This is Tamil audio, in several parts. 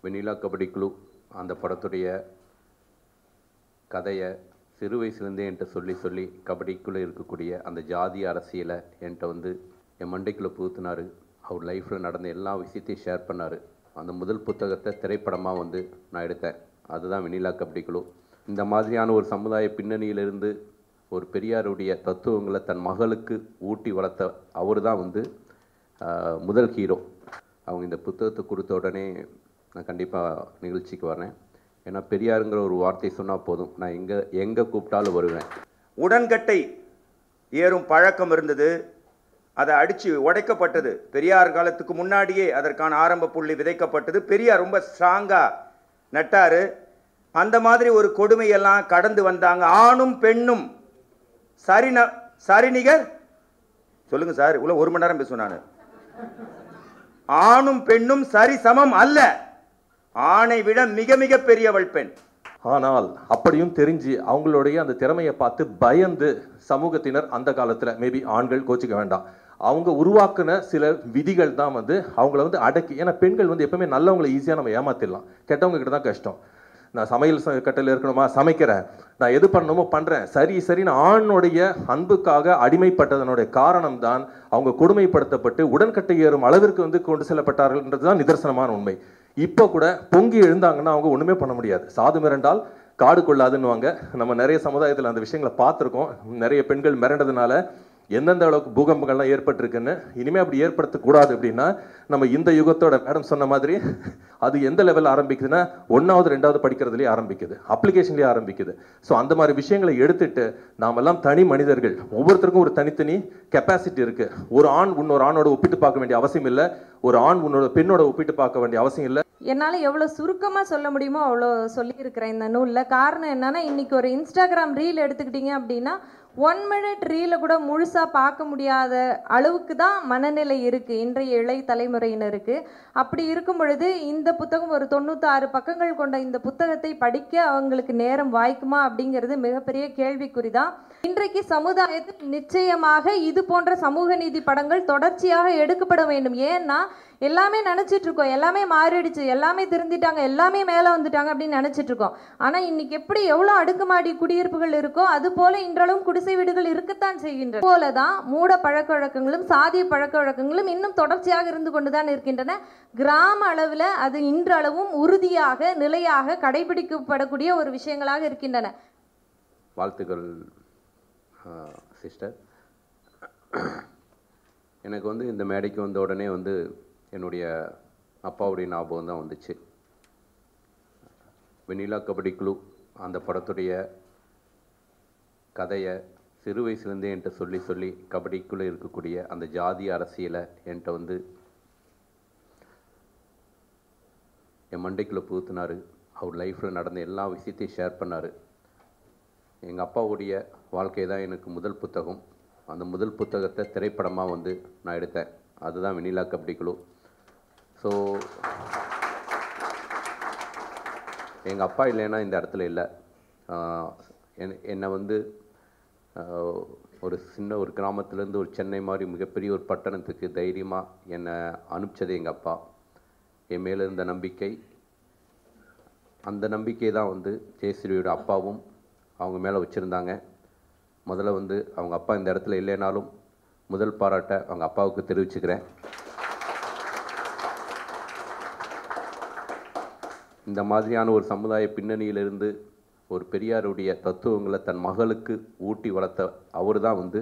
வெண்ணிலா கபடி குழு அந்த படத்துடைய கதையை சிறு வயசுலேருந்தே என்கிட்ட சொல்லி சொல்லி கபடிக்குள்ளே இருக்கக்கூடிய அந்த ஜாதி அரசியலை என்கிட்ட வந்து என் மண்டைக்குள்ளே புகுத்தினார். அவர் லைஃப்பில் நடந்த எல்லா விஷயத்தையும் ஷேர் பண்ணார். அந்த முதல் புத்தகத்தை திரைப்படமாக வந்து நான் எடுத்தேன். அதுதான் வெண்ணிலா கபடி குழு. இந்த மாதிரியான ஒரு சமுதாய பின்னணியிலிருந்து ஒரு பெரியாருடைய தத்துவங்களை தன் மகளுக்கு ஊட்டி வளர்த்த அவர் தான் வந்து முதல் ஹீரோ. அவங்க இந்த புத்தகத்தை கொடுத்த உடனே நான் கண்டிப்பாக நிகழ்ச்சிக்கு வரேன். ஏன்னா பெரியாருங்கிற ஒரு வார்த்தை சொன்னால் போதும், நான் எங்கே கூப்பிட்டாலும் வருவேன். உடன்கட்டை ஏறும் பழக்கம் இருந்தது, அதை அடித்து உடைக்கப்பட்டது. பெரியார் காலத்துக்கு முன்னாடியே அதற்கான ஆரம்ப புள்ளி விதைக்கப்பட்டது. பெரியார் ரொம்ப ஸ்ட்ராங்காக நட்டார். அந்த மாதிரி ஒரு கொடுமையெல்லாம் கடந்து வந்தாங்க. ஆணும் பெண்ணும் சரிநிகர் சொல்லுங்க சார், உள்ள 1 மணி நேரம் பேசுவேன் நான். ஆணும் பெண்ணும் சரி சமம் அல்ல, ஆணை விட மிக மிக பெரியவள் பெண். ஆனால் அப்படியும் தெரிஞ்சு அவங்களுடைய அந்த திறமையை பார்த்து பயந்து சமூகத்தினர் அந்த காலத்தில் மேபி ஆண்கள் கோச்சிக்க வேண்டாம், அவங்க உருவாக்குன சில விதிகள் தான் வந்து அவங்கள வந்து அடக்கி. ஏன்னா பெண்கள் வந்து எப்பவுமே நல்லவங்களை ஈஸியாக நம்ம ஏமாத்திடலாம், கெட்டவங்க கிட்ட தான் கஷ்டம். நான் சமையல் கட்டில் இருக்கணுமா, சமைக்கிறேன், நான் எது பண்ணணுமோ பண்ணுறேன், சரின்னு ஆணுடைய அன்புக்காக அடிமைப்பட்டதனுடைய காரணம் தான் அவங்க கொடுமைப்படுத்தப்பட்டு உடன்கட்டை ஏறும் அளவிற்கு வந்து கொண்டு செல்லப்பட்டார்கள்ன்றது தான் நிதர்சனமான உண்மை. இப்போ கூட பொங்கி எழுந்தாங்கன்னா அவங்க ஒன்றுமே பண்ண முடியாது. சாது மிரண்டால் காடு கொள்ளாதுன்னுவாங்க. நம்ம நிறைய சமுதாயத்தில் அந்த விஷயங்களை பார்த்துருக்கோம். நிறைய பெண்கள் மிரண்டதுனால எந்தெந்த அளவுக்கு பூகம்பங்கள்லாம் ஏற்பட்டிருக்குன்னு. இனிமேல் அப்படி ஏற்படுத்தக்கூடாது அப்படின்னா நம்ம இந்த யுகத்தோட மேடம் சொன்ன மாதிரி அது எந்த லெவலில் ஆரம்பிக்குதுன்னா 1வது 2வது படிக்கிறதுலேயே ஆரம்பிக்குது, அப்ளிகேஷன்லேயே ஆரம்பிக்குது. ஸோ அந்த மாதிரி விஷயங்களை எடுத்துட்டு நாமெல்லாம் தனி மனிதர்கள், ஒவ்வொருத்தருக்கும் ஒரு தனித்தனி கெப்பாசிட்டி இருக்குது. ஒரு ஆண் இன்னொரு ஆணோட ஒப்பிட்டு பார்க்க வேண்டிய அவசியம் இல்லை, ஒரு ஆண் உன்னோட பெண்ணோட ஒப்பிட்டு பார்க்க வேண்டிய அவசியம் இல்லை. என்னால் எவ்வளோ சுருக்கமாக சொல்ல முடியுமோ அவ்வளோ சொல்லியிருக்கிறேன் இந்த நூலில். காரணம் என்னன்னா, இன்றைக்கி ஒரு இன்ஸ்டாகிராம் ரீல் எடுத்துக்கிட்டிங்க அப்படின்னா 1 மினிட் ரீலை கூட முழுசாக பார்க்க முடியாத அளவுக்கு தான் மனநிலை இருக்குது இன்றைய இளைய தலைமுறையினருக்கு. அப்படி இருக்கும் பொழுது இந்த புத்தகம் ஒரு 96 பக்கங்கள் கொண்ட இந்த புத்தகத்தை படிக்க அவங்களுக்கு நேரம் வாய்க்குமா அப்படிங்கிறது மிகப்பெரிய கேள்விக்குறி தான். இன்றைக்கு சமுதாயத்தில் நிச்சயமாக இது போன்ற சமூக நீதி படங்கள் தொடர்ச்சியாக எடுக்கப்பட வேண்டும். ஏன்னா எல்லாமே நினச்சிட்டு இருக்கோம், எல்லாமே மாறிடுச்சு, எல்லாமே திருந்திட்டாங்க, எல்லாமே மேலே வந்துட்டாங்க அப்படின்னு நினச்சிட்டு இருக்கோம். ஆனால் இன்னைக்கு எப்படி எவ்வளோ அடுக்குமாடி குடியிருப்புகள் இருக்கோ அது போல இன்றளவும் குடிசை வீடுகள் இருக்கத்தான் செய்கின்றன. போல தான் மூட பழக்க வழக்கங்களும் சாதிய பழக்க வழக்கங்களும் இன்னும் தொடர்ச்சியாக இருந்து கொண்டு தான் இருக்கின்றன. கிராம அளவில் அது இன்றளவும் உறுதியாக நிலையாக கடைபிடிக்கப்படக்கூடிய ஒரு விஷயங்களாக இருக்கின்றன. வாழ்த்துக்கள் சிஸ்டர். எனக்கு வந்து இந்த மேடைக்கு வந்த உடனே வந்து என்னுடைய அப்பாவுடைய ஞாபகம் தான் வந்துச்சு. வெண்ணிலா கபடி குழு அந்த படத்துடைய கதையை சிறு வயசுலேருந்தே என்கிட்ட சொல்லி சொல்லி கபடிக்குள்ளே இருக்கக்கூடிய அந்த ஜாதி அரசியலை என்கிட்ட வந்து என் மண்டைக்குள்ளே புகுத்தினார். அவர் லைஃப்பில் நடந்த எல்லா விஷயத்தையும் ஷேர் பண்ணார். எங்கள் அப்பாவுடைய வாழ்க்கை தான் எனக்கு முதல் புத்தகம். அந்த முதல் புத்தகத்தை திரைப்படமாக வந்து நான் எடுத்தேன். அதுதான் வெண்ணிலா கபடி குழு. ஸோ எங்கள் அப்பா இல்லைன்னா இந்த இடத்துல இல்லை. என்னை வந்து ஒரு சின்ன ஒரு கிராமத்துலேருந்து ஒரு சென்னை மாதிரி மிகப்பெரிய ஒரு பட்டணத்துக்கு தைரியமாக என்னை அனுப்பிச்சது எங்கள் அப்பா. என் மேலே இருந்த நம்பிக்கை, அந்த நம்பிக்கை தான் வந்து ஜெயஸ்ரீயோட அப்பாவும் அவங்க மேலே வச்சுருந்தாங்க. முதல்ல வந்து அவங்க அப்பா இந்த இடத்துல இல்லைனாலும் முதல் பாராட்டை அவங்க அப்பாவுக்கு தெரிவிச்சுக்கிறேன். இந்த மாதிரியான ஒரு சமுதாய பின்னணியிலிருந்து ஒரு பெரியாருடைய தத்துவங்களை தன் மகளுக்கு ஊட்டி வளர்த்த அவர் தான் வந்து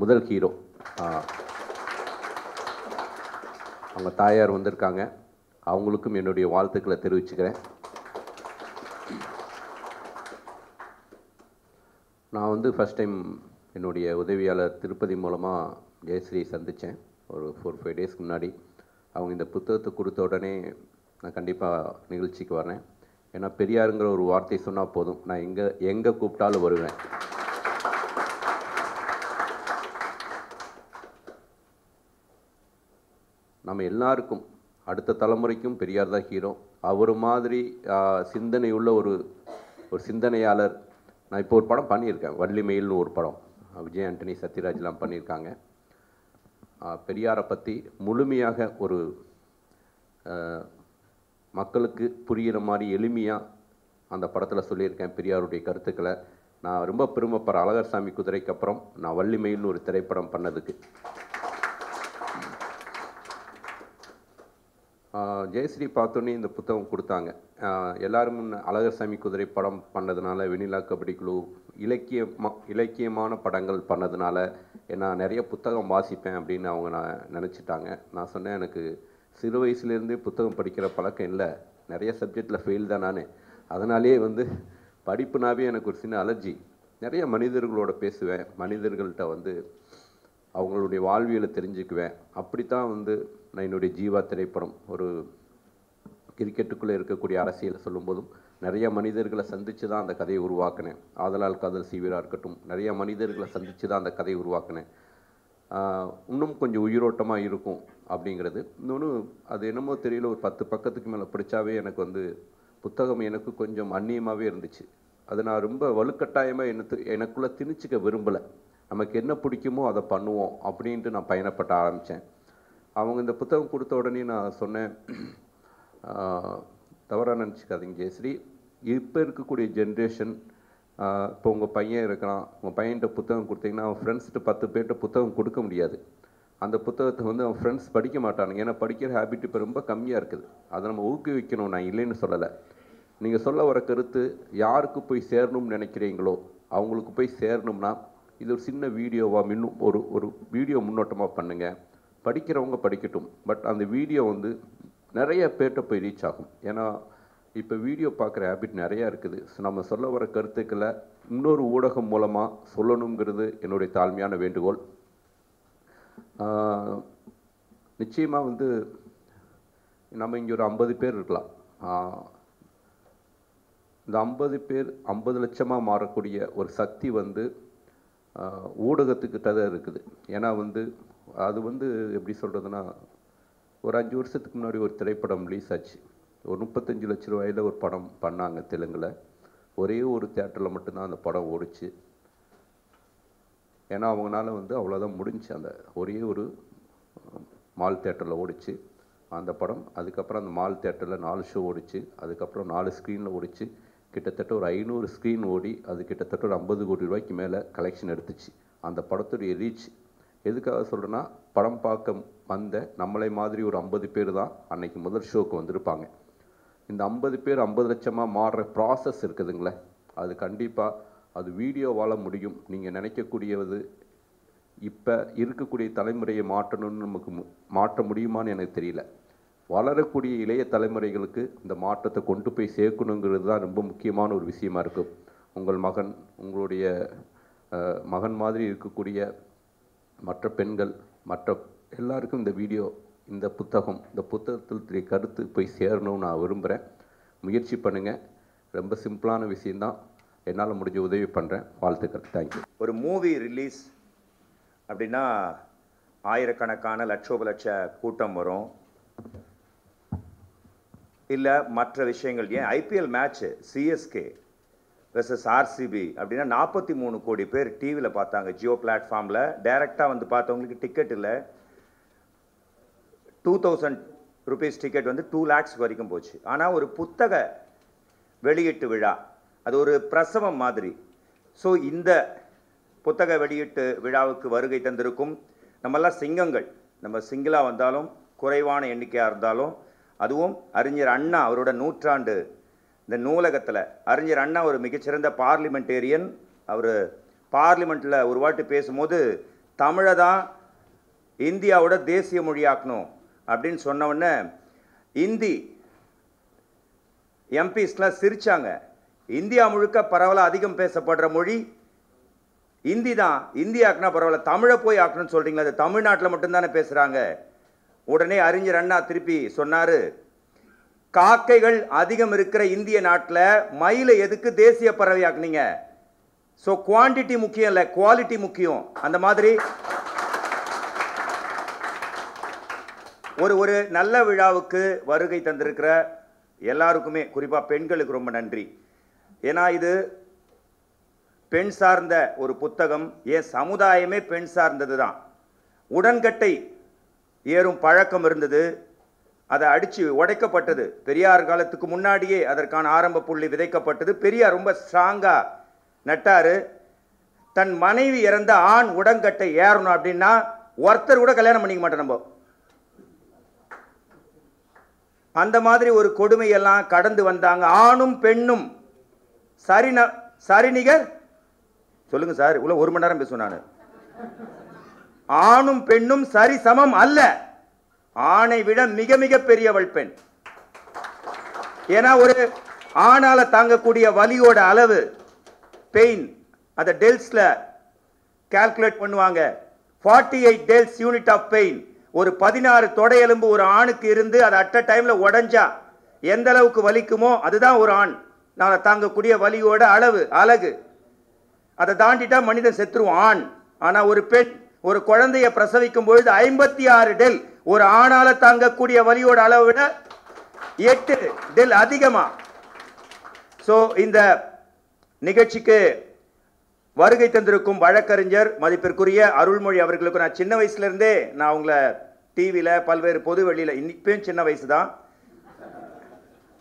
முதல் ஹீரோ. அவங்க தாயார் வந்திருக்காங்க, அவங்களுக்கும் என்னுடைய வாழ்த்துக்களை தெரிவிச்சுக்கிறேன். நான் வந்து ஃபஸ்ட் டைம் என்னுடைய உதவியாளர் திருப்பதி மூலமாக ஜெயஸ்ரீ சந்தித்தேன் ஒரு 4-5 டேஸ்க்கு முன்னாடி. அவங்க இந்த புத்தகத்தை கொடுத்த உடனே நான் கண்டிப்பாக நிகழ்ச்சிக்கு வரேன். ஏன்னா பெரியாருங்கிற ஒரு வார்த்தை சொன்னால் போதும், நான் எங்கே கூப்பிட்டாலும் வருவேன். நம்ம எல்லாருக்கும் அடுத்த தலைமுறைக்கும் பெரியார் தான் ஹீரோ. அவர் மாதிரி சிந்தனை உள்ள ஒரு சிந்தனையாளர். நான் இப்போ ஒரு படம் பண்ணியிருக்கேன், வள்ளிமயில்னு ஒரு படம், விஜய் ஆண்டனி சத்யராஜ்லாம் பண்ணியிருக்காங்க. பெரியாரை பற்றி முழுமையாக ஒரு மக்களுக்கு புரிகிற மாதிரி எளிமையாக அந்த படத்தில் சொல்லியிருக்கேன் பெரியாருடைய கருத்துக்களை. நான் ரொம்ப பெருமைப்படுற அழகர் சாமி குதிரைக்கு அப்புறம் நான் வள்ளிமயில்னு ஒரு திரைப்படம் பண்ணதுக்கு. ஜெயஸ்ரீ பார்த்தோன்னே இந்த புத்தகம் கொடுத்தாங்க. எல்லாரும் அழகர் சாமி குதிரை படம் பண்ணதுனால, வெண்ணிலா கபடி குழு இலக்கியமான படங்கள் பண்ணதுனால நான் நிறைய புத்தகம் வாசிப்பேன் அப்படின்னு அவங்க நினச்சிட்டாங்க. நான் சொன்னேன், எனக்கு சிறு வயசுலேருந்தே புத்தகம் படிக்கிற பழக்கம் இல்லை, நிறைய சப்ஜெக்டில் ஃபெயில் தான் நான். அதனாலே படிப்புனாவே எனக்கு ஒரு சின்ன அலர்ஜி. நிறைய மனிதர்களோட பேசுவேன், மனிதர்கள்ட்ட அவங்களுடைய வாழ்வியலை தெரிஞ்சுக்குவேன். அப்படித்தான் நான் என்னுடைய ஜீவா திரைப்படம் ஒரு கிரிக்கெட்டுக்குள்ளே இருக்கக்கூடிய அரசியலை சொல்லும்போதும் நிறைய மனிதர்களை சந்தித்து தான் அந்த கதையை உருவாக்கினேன். ஆதலால் காதல் சீவிரா இருக்கட்டும், நிறைய மனிதர்களை சந்தித்து தான் அந்த கதையை உருவாக்கினேன். இன்னும் கொஞ்சம் உயிரோட்டமாக இருக்கும் அப்படிங்கிறது. இன்னொன்று, அது என்னமோ தெரியல, ஒரு 10 பக்கத்துக்கு மேலே படித்தாவே எனக்கு புத்தகம் எனக்கு கொஞ்சம் அந்நியமாகவே இருந்துச்சு. அது நான் ரொம்ப வலுக்கட்டாயமாக எனக்குள்ளே திணிச்சிக்க விரும்பலை. நமக்கு என்ன பிடிக்குமோ அதை பண்ணுவோம் அப்படின்ட்டு நான் பயணப்பட்ட ஆரம்பித்தேன். அவங்க இந்த புத்தகம் கொடுத்த உடனே நான் சொன்னேன், தவறாக நினச்சிக்காதீங்க ஜெயஸ்ரீ, இப்போ இருக்கக்கூடிய ஜென்ரேஷன், இப்போ உங்கள் பையன் இருக்கிறான், உங்கள் பையன்கிட்ட புத்தகம் கொடுத்தீங்கன்னா அவன் ஃப்ரெண்ட்ஸ்கிட்ட 10 பேர்கிட்ட புத்தகம் கொடுக்க முடியாது. அந்த புத்தகத்தை அவன் ஃப்ரெண்ட்ஸ் படிக்க மாட்டானுங்க. ஏன்னா படிக்கிற ஹேபிட் இப்போ ரொம்ப கம்மியாக இருக்குது. அதை நம்ம ஊக்குவிக்கணும், நான் இல்லைன்னு சொல்லலை. நீங்கள் சொல்ல வர கருத்து யாருக்கு போய் சேரணும்னு நினைக்கிறீங்களோ அவங்களுக்கு போய் சேரணும்னா இது ஒரு சின்ன வீடியோவாக இன்னும் ஒரு வீடியோ முன்னோட்டமாக பண்ணுங்கள். படிக்கிறவங்க படிக்கட்டும், பட் அந்த வீடியோ நிறைய பேர்கிட்ட போய் ரீச் ஆகும். ஏன்னா இப்போ வீடியோ பார்க்குற ஹேபிட் நிறையா இருக்குது. ஸோ நம்ம சொல்ல வர கருத்துக்களை இன்னொரு ஊடகம் மூலமாக சொல்லணுங்கிறது என்னுடைய தாழ்மையான வேண்டுகோள். நிச்சயமாக நம்ம இங்கே ஒரு 50 பேர் இருக்கலாம். இந்த 50 பேர் 50 லட்சமாக மாறக்கூடிய ஒரு சக்தி ஊடகத்துக்கிட்ட தான் இருக்குது. ஏன்னா அது எப்படி சொல்கிறதுனா, ஒரு 5 வருஷத்துக்கு முன்னாடி ஒரு திரைப்படம் ரிலீஸ் ஆச்சு. ஒரு 35 லட்ச ரூபாயில் ஒரு படம் பண்ணாங்க தெலுங்கில். ஒரே ஒரு தியேட்டரில் மட்டும்தான் அந்த படம் ஓடிச்சு. ஏன்னா அவங்களால அவ்வளோதான் முடிஞ்சு. அந்த ஒரே ஒரு மால் தியேட்டரில் ஓடிச்சு அந்த படம். அதுக்கப்புறம் அந்த மால் தேட்டரில் 4 ஷோ ஓடிச்சு. அதுக்கப்புறம் 4 ஸ்க்ரீனில் ஓடிச்சு. கிட்டத்தட்ட ஒரு 500 ஸ்க்ரீன் ஓடி அது கிட்டத்தட்ட ஒரு 50 கோடி ரூபாய்க்கு மேலே கலெக்ஷன் எடுத்துச்சு. அந்த படத்துடைய ரீச் எதுக்காக சொல்கிறேன்னா, படம் பார்க்க வந்த நம்மளை மாதிரி ஒரு 50 பேர் தான் அன்னைக்கு முதல் ஷோக்கு வந்திருப்பாங்க. இந்த 50 பேர் 50 லட்சமாக மாறுற ப்ராசஸ் இருக்குதுங்களே, அது கண்டிப்பாக அது வீடியோவால் முடியும். நீங்கள் நினைக்கக்கூடியது இப்போ இருக்கக்கூடிய தலைமுறையை மாற்றணும்னு நமக்கு மாற்ற முடியுமான்னு எனக்கு தெரியல. வளரக்கூடிய இளைய தலைமுறைகளுக்கு இந்த மாற்றத்தை கொண்டு போய் சேர்க்கணுங்கிறது தான் ரொம்ப முக்கியமான ஒரு விஷயமா இருக்கும். உங்கள் மகன், உங்களுடைய மகன் மாதிரி இருக்கக்கூடிய மற்ற பெண்கள், மற்ற எல்லாருக்கும் இந்த வீடியோ, இந்த புத்தகத்தில் கருத்து போய் சேரணும்னு நான் விரும்புகிறேன். முயற்சி பண்ணுங்கள். ரொம்ப சிம்பிளான விஷயந்தான். என்னால் முடிஞ்ச உதவி பண்ணுறேன். வாழ்த்துக்கள். தேங்க்யூ. ஒரு மூவி ரிலீஸ் அப்படின்னா ஆயிரக்கணக்கான லட்சோபலட்ச கூட்டம் வரும். இல்லை மற்ற விஷயங்கள், ஏன் IPL match CSK versus RCB அப்படின்னா 43 கோடி பேர் டிவியில் பார்த்தாங்க. ஜியோ பிளாட்ஃபார்மில் டைரெக்டாக பார்த்தவங்களுக்கு டிக்கெட் இல்லை. 2000 ருபீஸ் டிக்கெட் 2 lakhs வரைக்கும் போச்சு. ஆனால் ஒரு புத்தக வெளியீட்டு விழா அது ஒரு பிரசவம் மாதிரி. ஸோ இந்த புத்தக வெளியீட்டு விழாவுக்கு வருகை தந்திருக்கும் நம்மெல்லாம் சிங்கங்கள். நம்ம சிங்கிளாக வந்தாலும் குறைவான எண்ணிக்கையாக இருந்தாலும், அதுவும் அறிஞர் அண்ணா அவரோட 100ஆண்டு இந்த நூலகத்தில் அறிஞர் அண்ணா ஒரு மிகச்சிறந்த பார்லிமெண்டேரியன். அவர் பார்லிமெண்ட்டில் ஒரு வாட்டி பேசும்போது தமிழை தான் இந்தியாவோட தேசிய மொழியாக்கணும் அப்படின்னு சொன்னவுடனே இந்தி எம்பிஸ்லாம் சிரிச்சாங்க. இந்தியா முழுக்க பரவலாக அதிகம் பேசப்படுற மொழி இந்தி தான். இந்தி ஆக்குனா பரவாயில்ல, தமிழை போய் ஆக்கணும்னு சொல்கிறீங்களா? அது தமிழ்நாட்டில் மட்டும்தானே பேசுகிறாங்க. உடனே அறிஞர் அண்ணா திருப்பி சொன்னார், காக்கைகள் அதிகம் இருக்கிற இந்திய நாட்டில் மயிலை எதுக்கு தேசிய பறவை ஆக்குனீங்க? ஸோ குவான்டிட்டி முக்கியம் இல்லை, குவாலிட்டி முக்கியம். அந்த மாதிரி ஒரு நல்ல விழாவுக்கு வருகை தந்திருக்கிற எல்லாருக்குமே, குறிப்பாக பெண்களுக்கு ரொம்ப நன்றி. ஏன்னா இது பெண் சார்ந்த ஒரு புத்தகம். ஏன் சமுதாயமே பெண் சார்ந்தது தான். உடன்கட்டை ஏறும் பழக்கம் இருந்தது. அதை அடித்து உடைக்கப்பட்டது. பெரியார் காலத்துக்கு முன்னாடியே அதற்கான ஆரம்ப புள்ளி விதைக்கப்பட்டது. பெரியார் ரொம்ப ஸ்ட்ராங்காக நட்டார். தன் மனைவி இறந்த ஆண் உடன்கட்டை ஏறணும் அப்படின்னா ஒருத்தர் கூட கல்யாணம் பண்ணிக்க மாட்டோம் நம்ம. அந்த மாதிரி ஒரு கொடுமையெல்லாம் கடந்து வந்தாங்க. ஆணும் பெண்ணும் சரிநிகர் சொல்லுங்க சார், இவ்வளோ 1 மணி நேரம் பேசுவேன் நான். ஆணும் பெண்ணும் சரி சமம் அல்ல, ஆணை விட மிக மிக பெரியவள் பெண். ஏன்னா ஒரு ஆணால தாங்கக்கூடிய வலியோட அளவு பெயின் அதை டெல்ஸ்ல கால்குலேட் பண்ணுவாங்க. 48 டெல்ஸ் யூனிட் ஆஃப் பெயின். ஒரு 16 தொடையெலும்பு ஒரு ஆணுக்கு இருந்து அது அட் அ டைம்ல உடஞ்சா எந்த அளவுக்கு வலிக்குமோ அதுதான் ஒரு ஆண் நான் தாங்கக்கூடிய வலியோட அளவு அழகு. அதை தாண்டிட்டா மனிதன் செத்துருவான் ஆண். ஆனா ஒரு பெண் ஒரு குழந்தைய பிரசவிக்கும் பொழுது 56 டெல் ஒரு ஆணால தாங்கக்கூடிய வலியோட அளவை விட 8 டெல் அதிகமா. சோ இந்த நிகழ்ச்சிக்கு வருகை தந்திருக்கும் வழக்கறிஞர் மதிப்பிற்குரிய அருள்மொழி அவர்களுக்கு நான் சின்ன வயசுல இருந்தே நான் அவங்கள டிவியில பல்வேறு பொது வெளியில இன்னைக்கும் சின்ன வயசு தான்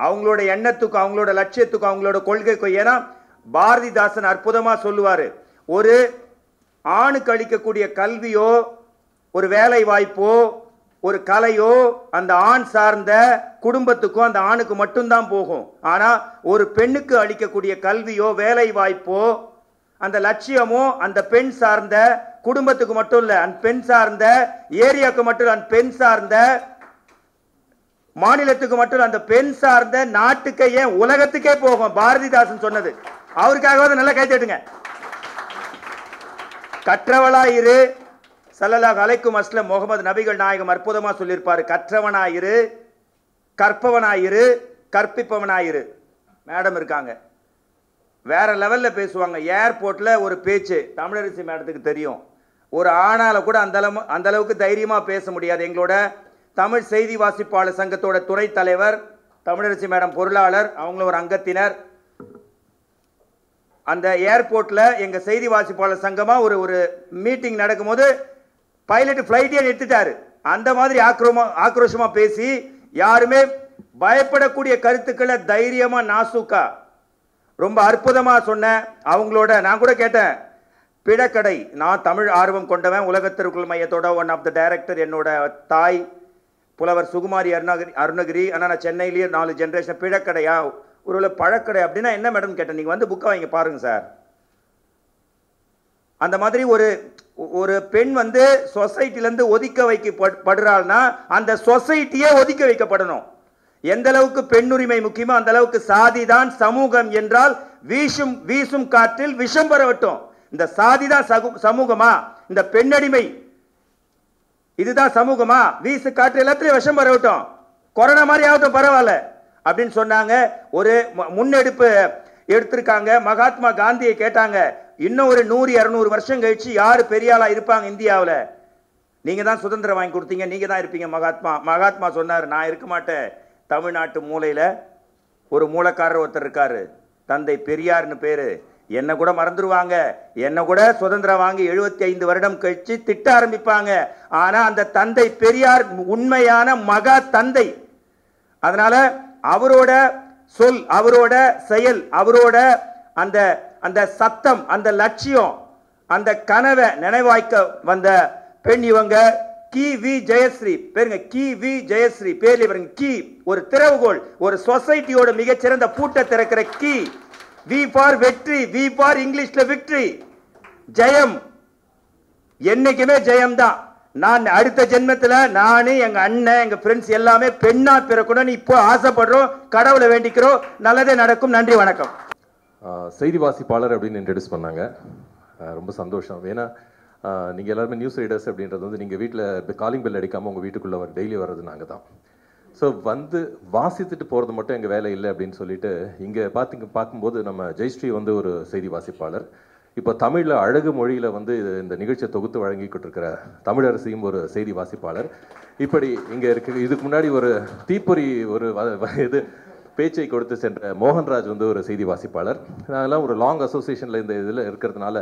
அவங்களோட எண்ணத்துக்கும் அவங்களோட லட்சியத்துக்கும் அவங்களோட கொள்கைக்கும். ஏன்னா பாரதிதாசன் அற்புதமா சொல்லுவாரு, ஒரு ஆணுக்கு அளிக்கக்கூடிய கல்வியோ ஒரு வேலை வாய்ப்போ ஒரு கலையோ அந்த ஆண் சார்ந்த குடும்பத்துக்கும் அந்த ஆணுக்கு மட்டும்தான் போகும். ஆனா ஒரு பெண்ணுக்கு அளிக்கக்கூடிய கல்வியோ வேலை வாய்ப்போ அந்த லட்சியமோ அந்த பெண் சார்ந்த குடும்பத்துக்கு மட்டும் இல்ல, அந்த பெண் சார்ந்த ஏரியாவுக்கு மட்டும் இல்ல, அந்த பெண் சார்ந்த மாநிலத்துக்கு மட்டும் இல்ல, அந்த பெண் சார்ந்த நாட்டுக்கே ஏன் உலகத்துக்கே போகும். பாரதிதாசன் சொன்னது. அவருக்காக நல்லா கை தட்டுங்க. கற்றவளாயிரு ஸல்லல்லாஹு அலைஹி வஸல்லம் முகமது நபிகள் நாயகம் அற்புதமா சொல்லியிருப்பாரு, கற்றவனாயிரு கற்பவனாயிரு கற்பிப்பவனாயிரு. மேடம் இருக்காங்க, வேற லெவல்ல பேசுவாங்க. ஏர்போர்ட்ல ஒரு பேச்சு தமிழரசி மேடத்துக்கு தெரியும். ஒரு ஆணால கூட அந்த அளவுக்கு தைரியமா பேச முடியாது. எங்களோட தமிழ் செய்தி வாசிப்பாளர் சங்கத்தோட துறை தலைவர் தமிழரசி மேடம் பொருளாளர், அவங்கள ஒரு அங்கத்தினர். அந்த ஏர்போர்ட்ல எங்க செய்தி வாசிப்பாளர் சங்கமா ஒரு மீட்டிங் நடக்கும்போது பைலட் ஃபிளைட்டே நிறுத்திட்டாரு. அந்த மாதிரி ஆக்ரோஷமா பேசி யாருமே பயப்படக்கூடிய கருத்துக்களை தைரியமா நாசூக்கா ரொம்ப அற்புதமா சொன்ன அவங்களோட நான் கூட கேட்டேன். பிடக்கடை, நான் தமிழ் ஆர்வம் கொண்டவன், உலகத்திற்குள் மையத்தோட ஒன் ஆஃப் த டைரக்டர் என்னோட தாய் புலவர் சுகுமாரி அருணகிரி. ஆனால் நான் சென்னையிலேயே 4 ஜென்ரேஷன். பிடக்கடையா ஒரு பழக்கடை அப்படின்னா என்ன மேடம் கேட்டேன். நீங்கள் வந்து புக்கை வாங்கி பாருங்க சார். அந்த மாதிரி ஒரு பெண் வந்து சொசைட்டிலேருந்து ஒதுக்க வைக்கப்படுறாள்னா அந்த சொசைட்டியே ஒதுக்க வைக்கப்படணும். எந்த அளவுக்கு பெண்ணுரிமை முக்கியமோ அந்த அளவுக்கு சாதிதான் சமூகம் என்றால் வீசும் காற்றில் விஷம் பரவட்டும். இந்த சாதிதான் சமூகமா? இந்த பெண்ணடிமை இதுதான் சமூகமா? வீசு காற்று எல்லாத்திலையும் விஷம் பரவட்டும், கொரோனா மாதிரி ஆகட்டும் பரவாயில்ல அப்படின்னு சொன்னாங்க. ஒரு முன்னெடுப்பு எடுத்திருக்காங்க. மகாத்மா காந்தியை கேட்டாங்க, இன்னும் ஒரு 100-200 வருஷம் கழிச்சு யாரு பெரியாளா இருப்பாங்க இந்தியாவில்? நீங்க தான் சுதந்திரம் வாங்கி கொடுத்தீங்க, நீங்க தான் இருப்பீங்க. மகாத்மா சொன்னார், நான் இருக்க மாட்டேன். தமிழ்நாட்டு மூலையில ஒரு மூலக்காரர் ஒருத்தர் இருக்காரு, தந்தை பெரியார்னு பேரு. என்ன கூட மறந்துடுவாங்க. என்ன கூட சுதந்திரம் வாங்கி 75 வருடம் கழிச்சு திட்ட ஆரம்பிப்பாங்க. ஆனா அந்த தந்தை பெரியார் உண்மையான மகா தந்தை. அதனால அவரோட சொல், அவரோட செயல், அவரோட அந்த சத்தம், அந்த லட்சியம், அந்த கனவை நினைவாய்க்க வந்த பெண் இவங்க. கி வி ஜெயஸ்ரீ பேருங்க, கி வி ஜெயஸ்ரீ பேர்ல பாருங்க. கி ஒரு திறவுகோல், ஒரு சொசைட்டியோட மிகச்சிறந்த பூட்டை திறக்கிற கி. வி ஃபார் வெற்றி, வி ஃபார் இங்கிலீஷ்ல விக்டரி. ஜெயம் என்னைக்குமே ஜெயம் தான். நான் அடுத்த ஜென்மத்துல நானு எங்க அண்ணன் எங்க ஃப்ரெண்ட்ஸ் எல்லாமே பெண்ணா பிறக்கணும்னு இப்போ ஆசைப்படுறோம், கடவுளை வேண்டிக்கிறோம். நல்லதே நடக்கும். நன்றி, வணக்கம். செய்தி வாசிப்பாளர் அப்படின்னு இன்ட்ரடியூஸ் பண்ணாங்க, ரொம்ப சந்தோஷம். ஏன்னா நீங்கள் எல்லாருமே நியூஸ் ரீடர்ஸ் அப்படின்றது வந்து நீங்கள் வீட்டில் காலிங் பெல் அடிக்காமல் உங்கள் வீட்டுக்குள்ளே டெய்லி வர்றது நாங்கள் தான். ஸோ வந்து வாசித்துட்டு போகிறது மட்டும் எங்கள் வேலை இல்லை அப்படின்னு சொல்லிட்டு இங்கே பார்க்கும்போது நம்ம ஜெயஸ்ரீ வந்து ஒரு செய்தி வாசிப்பாளர். இப்போ தமிழில் அழகு மொழியில் வந்து இந்த நிகழ்ச்சியை தொகுத்து வழங்கிக்கிட்டு இருக்கிற தமிழரசியும் ஒரு செய்தி வாசிப்பாளர். இப்படி இங்கே இருக்கு. இதுக்கு முன்னாடி ஒரு தீப்பொறி இது பேச்சை கொடுத்து சென்ற மோகன்ராஜ் வந்து ஒரு செய்தி வாசிப்பாளர். அதெல்லாம் ஒரு லாங் அசோசியேஷனில் இந்த இதில் இருக்கிறதுனால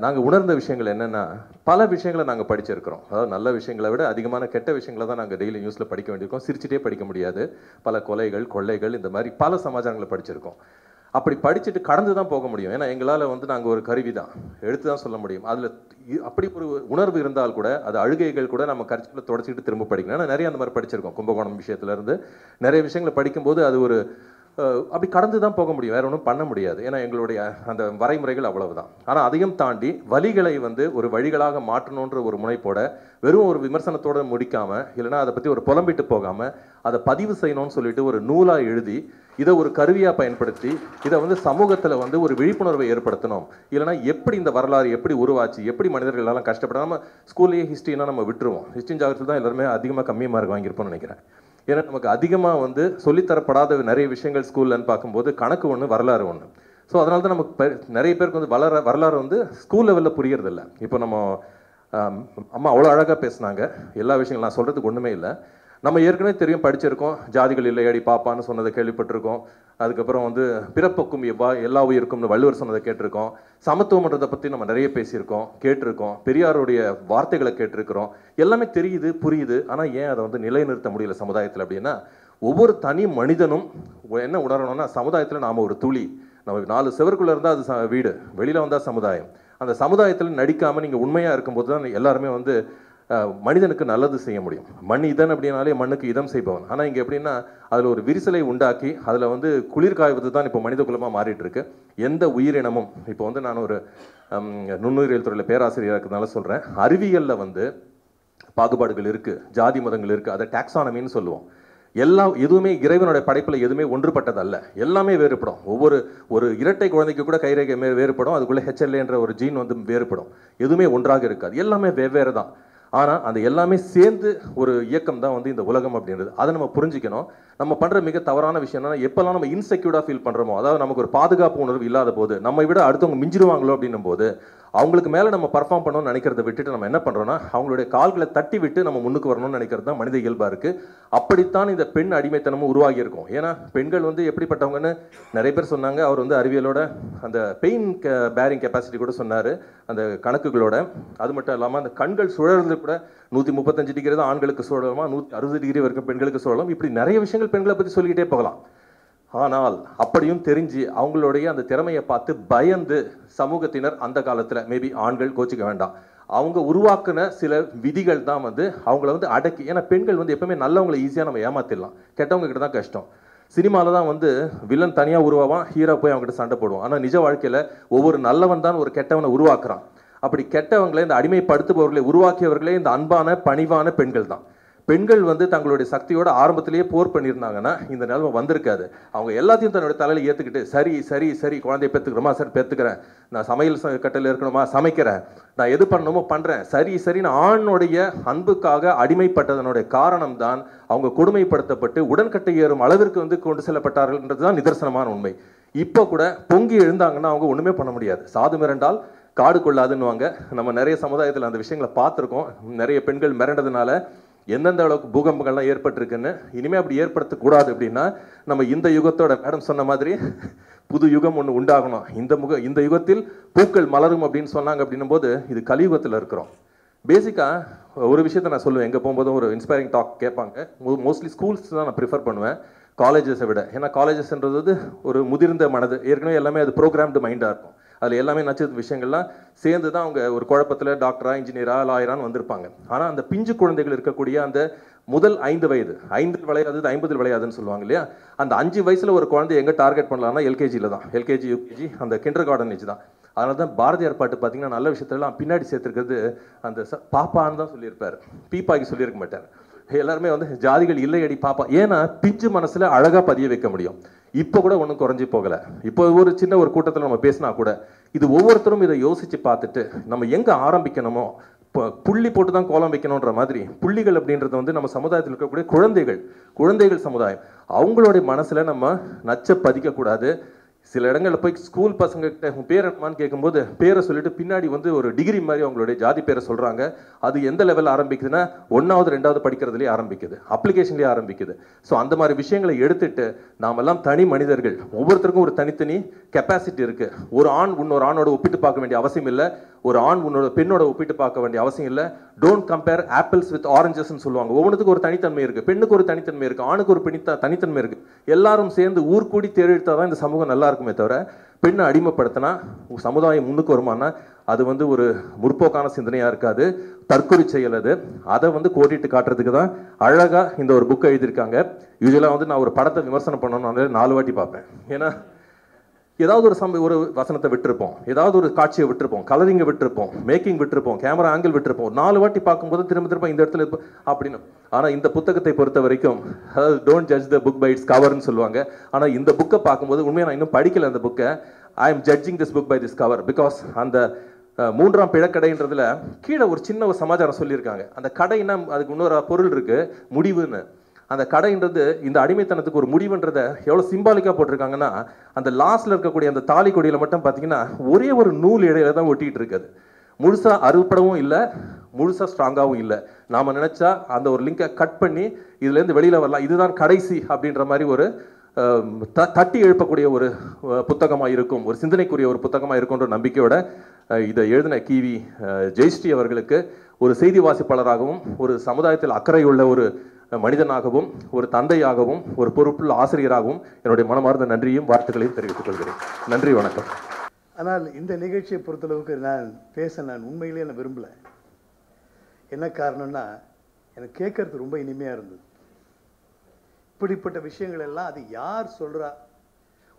நாங்கள் உணர்ந்த விஷயங்கள் என்னென்னா, பல விஷயங்களை நாங்கள் படிச்சிருக்கிறோம். அதாவது நல்ல விஷயங்களை விட அதிகமான கெட்ட விஷயங்களை தான் நாங்கள் டெய்லி நியூஸில் படிக்க வேண்டியிருக்கோம். சிரிச்சிட்டே படிக்க முடியாது. பல கொலைகள், கொள்ளைகள், இந்த மாதிரி பல சமாச்சாரங்களை படிச்சிருக்கோம். அப்படி படிச்சுட்டு கடந்து தான் போக முடியும். ஏன்னா எங்களால் நாங்கள் ஒரு கருவி தான், எடுத்து தான் சொல்ல முடியும். அதில் அப்படி ஒரு உணர்வு இருந்தால் கூட, அது அழுகைகள் கூட நம்ம கருத்தில் தொடச்சிக்கிட்டு திரும்ப படிக்கணும். ஏன்னா நிறைய அந்த மாதிரி படிச்சிருக்கோம். கும்பகோணம் விஷயத்துலேருந்து நிறைய விஷயங்களை படிக்கும்போது அது ஒரு அப்படி கடந்து தான் போக முடியும், வேற ஒன்றும் பண்ண முடியாது. ஏன்னா எங்களுடைய அந்த வரைமுறைகள் அவ்வளவுதான். ஆனால் அதையும் தாண்டி வழிகளை ஒரு வழிகளாக மாற்றணுன்ற ஒரு முனைப்போட, வெறும் ஒரு விமர்சனத்தோடு முடிக்காமல், இல்லைனா அதை பற்றி ஒரு புலம்பிட்டு போகாமல், அதை பதிவு செய்யணும்னு சொல்லிட்டு ஒரு நூலாக எழுதி, இதை ஒரு கருவியாக பயன்படுத்தி, இதை சமூகத்தில் ஒரு விழிப்புணர்வை ஏற்படுத்தணும். இல்லைனா எப்படி இந்த வரலாறு எப்படி உருவாச்சு, எப்படி மனிதர்கள் எல்லாம் கஷ்டப்பட, நம்ம ஸ்கூல்லேயே ஹிஸ்ட்ரினா நம்ம விட்டுருவோம். ஹிஸ்ட்ரி ஜாகிரத்தில் தான் எல்லாருமே அதிகமாக கம்மியாக மார்க் வாங்கியிருப்போம்னு நினைக்கிறேன். ஏன்னா நமக்கு அதிகமாக சொல்லித்தரப்படாத நிறைய விஷயங்கள் ஸ்கூல்லன்னு பார்க்கும்போது கணக்கு ஒன்று, வரலாறு ஒன்று. ஸோ அதனால தான் நமக்கு நிறைய பேருக்கு வரலாறு ஸ்கூல் லெவலில் புரியறதில்ல. இப்போ நம்ம அம்மா அவ்வளோ அழகாக பேசுனாங்க. எல்லா விஷயங்கள் நான் சொல்கிறதுக்கு ஒன்றுமே இல்லை. நம்ம ஏற்கனவே தெரியும், படிச்சிருக்கோம். ஜாதிகள் இல்லையடி பாப்பான்னு சொன்னதை கேள்விப்பட்டிருக்கோம். அதுக்கப்புறம் பிறப்புக்கும் எல்லா உயிருக்கும்னு வள்ளுவர் சொன்னதை கேட்டிருக்கோம். சமத்துவம்ன்றதை பற்றி நம்ம நிறைய பேசியிருக்கோம், கேட்டிருக்கோம். பெரியாருடைய வார்த்தைகளை கேட்டிருக்கிறோம். எல்லாமே தெரியுது, புரியுது. ஆனால் ஏன் அதை நிலைநிறுத்த முடியல சமுதாயத்தில் அப்படின்னா, ஒவ்வொரு தனி மனிதனும் என்ன உணரணும்னா, சமுதாயத்தில் நாம் ஒரு துளி. நம்ம 4 செவருக்குள்ளே இருந்தால் அது வீடு, வெளியில் வந்தால் சமுதாயம். அந்த சமுதாயத்தில் நடிக்காமல் நீங்கள் உண்மையாக இருக்கும்போது தான் எல்லாருமே மனிதனுக்கு நல்லது செய்ய முடியும். மண் இதன் அப்படின்னாலே மண்ணுக்கு இதம் செய்பவன். ஆனால் இங்கே எப்படின்னா, அதில் ஒரு விரிசலை உண்டாக்கி அதில் குளிர் காய்வது தான் இப்போ மனித குலமாக மாறிட்டு இருக்கு. எந்த உயிரினமும் இப்போ நான் ஒரு நுண்ணுயிரியல் துறையில் பேராசிரியராக இருக்கிறதுனால சொல்கிறேன், அறிவியலில் பாகுபாடுகள் இருக்குது, ஜாதி மதங்கள் இருக்குது. அதை டாக்ஸானமின்னு சொல்லுவோம். எதுவுமே இறைவனுடைய படைப்பில் எதுவுமே ஒன்றுபட்டதல்ல, எல்லாமே வேறுபடும். ஒரு இரட்டை குழந்தைக்கு கூட கைரேகை வேறுபடும், அதுக்குள்ளே HLA-என்ற ஒரு ஜீன் வேறுபடும். எதுவுமே ஒன்றாக இருக்காது, எல்லாமே வெவ்வேறு தான். ஆனால் அந்த எல்லாமே சேர்ந்து ஒரு இயக்கம் தான் இந்த உலகம் அப்படின்றது. அதை நம்ம புரிஞ்சுக்கணும். நம்ம பண்ணுற மிக தவறான விஷயம் என்னன்னா, எப்பெல்லாம் நம்ம இன்செக்யூர்டாக ஃபீல் பண்ணுறோமோ, அதாவது நமக்கு ஒரு பாதுகாப்பு உணர்வு இல்லாத போது, நம்ம விட அடுத்தவங்க மிஞ்சிடுவாங்களோ அப்படின்னும் போது, அவங்களுக்கு மேலே நம்ம பர்ஃபார்ம் பண்ணணும்னு நினைக்கிறத விட்டுட்டு நம்ம என்ன பண்ணுறோம்னா, அவங்களுடைய கால்களை தட்டி விட்டு நம்ம முன்னுக்கு வரணும்னு நினைக்கிறது தான் மனித இயல்பாக இருக்குது. அப்படித்தான் இந்த பெண் அடிமைத்தனமும் உருவாகி இருக்கும். ஏன்னா பெண்கள் எப்படிப்பட்டவங்கன்னு நிறைய பேர் சொன்னாங்க. அவர் அறிவியலோட அந்த பெயின் பேரிங் கெப்பாசிட்டி கூட சொன்னார், அந்த கணக்குகளோட. அது மட்டும் இல்லாமல் அந்த கண்கள் சுழறது கூட 135 டிகிரி தான் ஆண்களுக்கு சுழலுமா, 160 டிகிரி வரைக்கும் பெண்களுக்கு சுழலும். இப்படி நிறைய விஷயங்கள் பெண்களை பற்றி சொல்லிக்கிட்டே போகலாம். ஆனால் அப்படியும் தெரிஞ்சு அவங்களுடைய அந்த திறமையை பார்த்து பயந்து சமூகத்தினர் அந்த காலத்தில், மேபி ஆண்கள் கோச்சிக்க வேண்டாம், அவங்க உருவாக்குன சில விதிகள் தான் அவங்கள அடக்கி. ஏன்னா பெண்கள் எப்பவுமே நல்லவங்களை ஈஸியாக நம்ம ஏமாத்திடலாம், கெட்டவங்க கிட்ட தான் கஷ்டம். சினிமாவில் தான் வில்லன் தனியாக உருவாவான், ஹீரோ போய் அவங்ககிட்ட சண்டை போடுவான். ஆனால் நிஜ வாழ்க்கையில் ஒவ்வொரு நல்லவன் தான் ஒரு கெட்டவனை உருவாக்குறான். அப்படி கெட்டவங்களை, இந்த அடிமைப்படுத்துபவர்களை உருவாக்கியவர்களே இந்த அன்பான பணிவான பெண்கள் தான். பெண்கள் தங்களுடைய சக்தியோட ஆரம்பத்திலேயே போர் பண்ணியிருந்தாங்கன்னா இந்த நிலைமை வந்திருக்காது. அவங்க எல்லாத்தையும் தன்னுடைய தலையில் ஏற்றுக்கிட்டு, சரி சரி சரி குழந்தைய பெற்றுக்கிறோமா, சரி பெற்றுக்கிறேன், நான் சமையல் கட்டில் இருக்கணுமா சமைக்கிறேன், நான் எது பண்ணணுமோ பண்ணுறேன், சரி சரின்னு ஆணுடைய அன்புக்காக அடிமைப்பட்டதனுடைய காரணம் தான் அவங்க கொடுமைப்படுத்தப்பட்டு உடன்கட்டை ஏறும் அளவிற்கு கொண்டு செல்லப்பட்டார்கள்ன்றது தான் நிதர்சனமான உண்மை. இப்போ கூட பொங்கி எழுந்தாங்கன்னா அவங்க ஒன்றுமே பண்ண முடியாது. சாது மிரண்டால் காடு கொள்ளாதுன்னுவாங்க. நம்ம நிறைய சமுதாயத்தில் அந்த விஷயங்களை பார்த்துருக்கோம். நிறைய பெண்கள் மிரண்டதுனால எந்தெந்த அளவுக்கு பூகம்பங்கள்லாம் ஏற்பட்டிருக்குன்னு. இனிமேல் அப்படி ஏற்படுத்தக்கூடாது அப்படின்னா நம்ம இந்த யுகத்தோட, மேடம் சொன்ன மாதிரி புது யுகம் ஒன்று உண்டாகணும். இந்த யுகத்தில் பூக்கள் மலரும் அப்படின்னு சொன்னாங்க. அப்படின்னும் போது இது கலியுகத்தில் இருக்கிறோம். பேசிக்காக ஒரு விஷயத்த நான் சொல்லுவேன், எங்கே போகும்போதும் ஒரு இன்ஸ்பைரிங் டாக் கேட்பாங்க. மோஸ்ட்லி ஸ்கூல்ஸ் தான் நான் ப்ரிஃபர் பண்ணுவேன் காலேஜஸை விட. ஏன்னா காலேஜஸ்ன்றது ஒரு முதிர்ந்த மனது, ஏற்கனவே எல்லாமே அது ப்ரோக்ராம்டு மைண்டாக இருக்கும். அதில் எல்லாமே நச்சது விஷயங்கள்லாம் சேர்ந்து தான் அவங்க ஒரு குழப்பத்தில் டாக்டரா, இன்ஜினியரா, லாயரான்னு வந்திருப்பாங்க. ஆனால் அந்த பிஞ்சு குழந்தைகள் இருக்கக்கூடிய அந்த முதல் 5 வயது, 5 விளையாதது 50 விளையாதுன்னு சொல்லுவாங்க இல்லையா, அந்த 5 வயசில் ஒரு குழந்தை எங்கே டார்கெட் பண்ணலாம்னா எல்கேஜியில் தான், எல்கேஜி யூகேஜி அந்த கிண்டர் கார்டன் ஏஜ் தான். அதனால தான் பாரதியார் பாட்டு பார்த்தீங்கன்னா நல்ல விஷயத்துலாம் பின்னாடி சேர்த்துருக்கிறது அந்த பாப்பான்னு தான் சொல்லியிருப்பார், பீப்பாக்கி சொல்லியிருக்க மாட்டார். எல்லாருமே ஜாதிகள் இல்லையடி பாப்பா, ஏன்னா பிஞ்சு மனசுல அழகா பதிய வைக்க முடியும். இப்போ கூட ஒன்றும் குறைஞ்சி போகலை. இப்போ ஒரு சின்ன ஒரு கூட்டத்தில் நம்ம பேசினா கூட இது ஒவ்வொருத்தரும் இதை யோசிச்சு பார்த்துட்டு நம்ம எங்கே ஆரம்பிக்கணுமோ, இப்போ புள்ளி போட்டு தான் கோலம் வைக்கணுன்ற மாதிரி புள்ளிகள் அப்படின்றது நம்ம சமுதாயத்தில் இருக்கக்கூடிய குழந்தைகள் சமுதாயம், அவங்களுடைய மனசில் நம்ம நச்ச பதிக்கக்கூடாது. சில இடங்களில் போய் ஸ்கூல் பசங்க கிட்ட உன் பேர் என்னமான்னு கேட்கும்போது பேரை சொல்லிட்டு பின்னாடி வந்து ஒரு டிகிரி மாதிரி அவங்களுடைய ஜாதி பேரை சொல்கிறாங்க. அது எந்த லெவலில் ஆரம்பிக்குதுன்னா 1வது 2வது படிக்கிறதுலேயே ஆரம்பிக்குது, அப்ளிகேஷன்லேயே ஆரம்பிக்குது. ஸோ அந்த மாதிரி விஷயங்களை எடுத்துட்டு நாமெல்லாம் தனி மனிதர்கள், ஒவ்வொருத்தருக்கும் ஒரு தனித்தனி கெப்பாசிட்டி இருக்குது. ஒரு ஆண் இன்னொரு ஆணோட ஒப்பிட்டு பார்க்க வேண்டிய அவசியம் இல்லை, ஒரு ஆண் உன்னோட பெண்ணோட ஒப்பிட்டு பார்க்க வேண்டிய அவசியம் இல்லை. டோன்ட் கம்பேர் ஆப்பிள்ஸ் வித் ஆரஞ்சஸ்ன்னு சொல்லுவாங்க. ஒவ்வொன்றுக்கும் ஒரு தனித்தன்மை இருக்குது, பெண்ணுக்கு ஒரு தனித்தன்மை இருக்குது, ஆணுக்கு ஒரு தனித்தன்மை இருக்குது. எல்லாரும் சேர்ந்து ஊர்கூடி தேடித்தா தான் இந்த சமூகம் நல்லா இருக்குமே தவிர பெண்ணை அடிமைப்படுத்தினா சமுதாயம் முன்னுக்கு வருமானா அது வந்து ஒரு முற்போக்கான சிந்தனையாக இருக்காது, தற்கொலை செயல். அதை வந்து கோடிட்டு காட்டுறதுக்கு தான் அழகாக இந்த ஒரு புக்கை எழுதியிருக்காங்க. யூஸ்வலாக வந்து நான் ஒரு படத்தை விமர்சனம் பண்ணணும்னு 4 வாட்டி பார்ப்பேன். ஏன்னா ஏதாவது ஒரு வசனத்தை விட்டுருப்போம், ஏதாவது ஒரு காட்சியை விட்டுருப்போம், கலரிங்கை விட்டுருப்போம், மேக்கிங் விட்டுருப்போம், கேமரா ஆங்கிள் விட்டுருப்போம். 4 வாட்டி பார்க்கும்போது திரும்ப இந்த இடத்துல அப்படின்னு. ஆனால் இந்த புத்தகத்தை பொறுத்த வரைக்கும், அதாவது don't judge the book by its கவர்னு சொல்லுவாங்க. ஆனால் இந்த புக்கை பார்க்கும்போது உண்மையாக நான் இன்னும் படிக்கல அந்த புக்கை. I am judging this book by this cover because அந்த 3ஆம் பிழக்கடைன்றதுல கீழே ஒரு சின்ன ஒரு சமாச்சாரம் சொல்லியிருக்காங்க. அந்த கடைன்னா அதுக்கு இன்னொரு பொருள் இருக்கு, முடிவுன்னு. அந்த கடைன்றது இந்த அடிமைத்தனத்துக்கு ஒரு முடிவுன்றதை எவ்வளோ சிம்பாலிக்காக போட்டிருக்காங்கன்னா, அந்த லாஸ்ட்ல இருக்கக்கூடிய அந்த தாலி கொடியில் மட்டும் பார்த்தீங்கன்னா ஒரே ஒரு நூல் இடையில தான் ஒட்டிகிட்டு இருக்குது. முழுசாக அறுபடவும் இல்லை, முழுசாக ஸ்ட்ராங்காகவும் இல்லை. நாம் நினச்சா அந்த ஒரு லிங்கை கட் பண்ணி இதுலேருந்து வெளியில் வரலாம், இதுதான் கடைசி அப்படின்ற மாதிரி ஒரு தட்டி எழுப்பக்கூடிய ஒரு புத்தகமாக இருக்கும், ஒரு சிந்தனைக்குரிய ஒரு புத்தகமாக இருக்கும்ன்ற நம்பிக்கையோட இதை எழுதின கிவி ஜெயஸ்ரீ அவர்களுக்கு ஒரு செய்தி வாசிப்பாளராகவும், ஒரு சமுதாயத்தில் அக்கறையுள்ள ஒரு மனிதனாகவும், ஒரு தந்தையாகவும், ஒரு பொறுப்புள்ள ஆசிரியராகவும் என்னுடைய மனமார்ந்த நன்றியும் வாழ்த்துக்களையும் தெரிவித்துக் கொள்கிறேன். நன்றி, வணக்கம். ஆனால் இந்த நிகழ்ச்சியை பொறுத்தளவுக்கு நான் உண்மையிலேயே நான் விரும்பலை. என்ன காரணம்னா, எனக்கு கேட்கறது ரொம்ப இனிமையாக இருந்தது. இப்படிப்பட்ட விஷயங்கள் எல்லாம் அது யார் சொல்கிறா,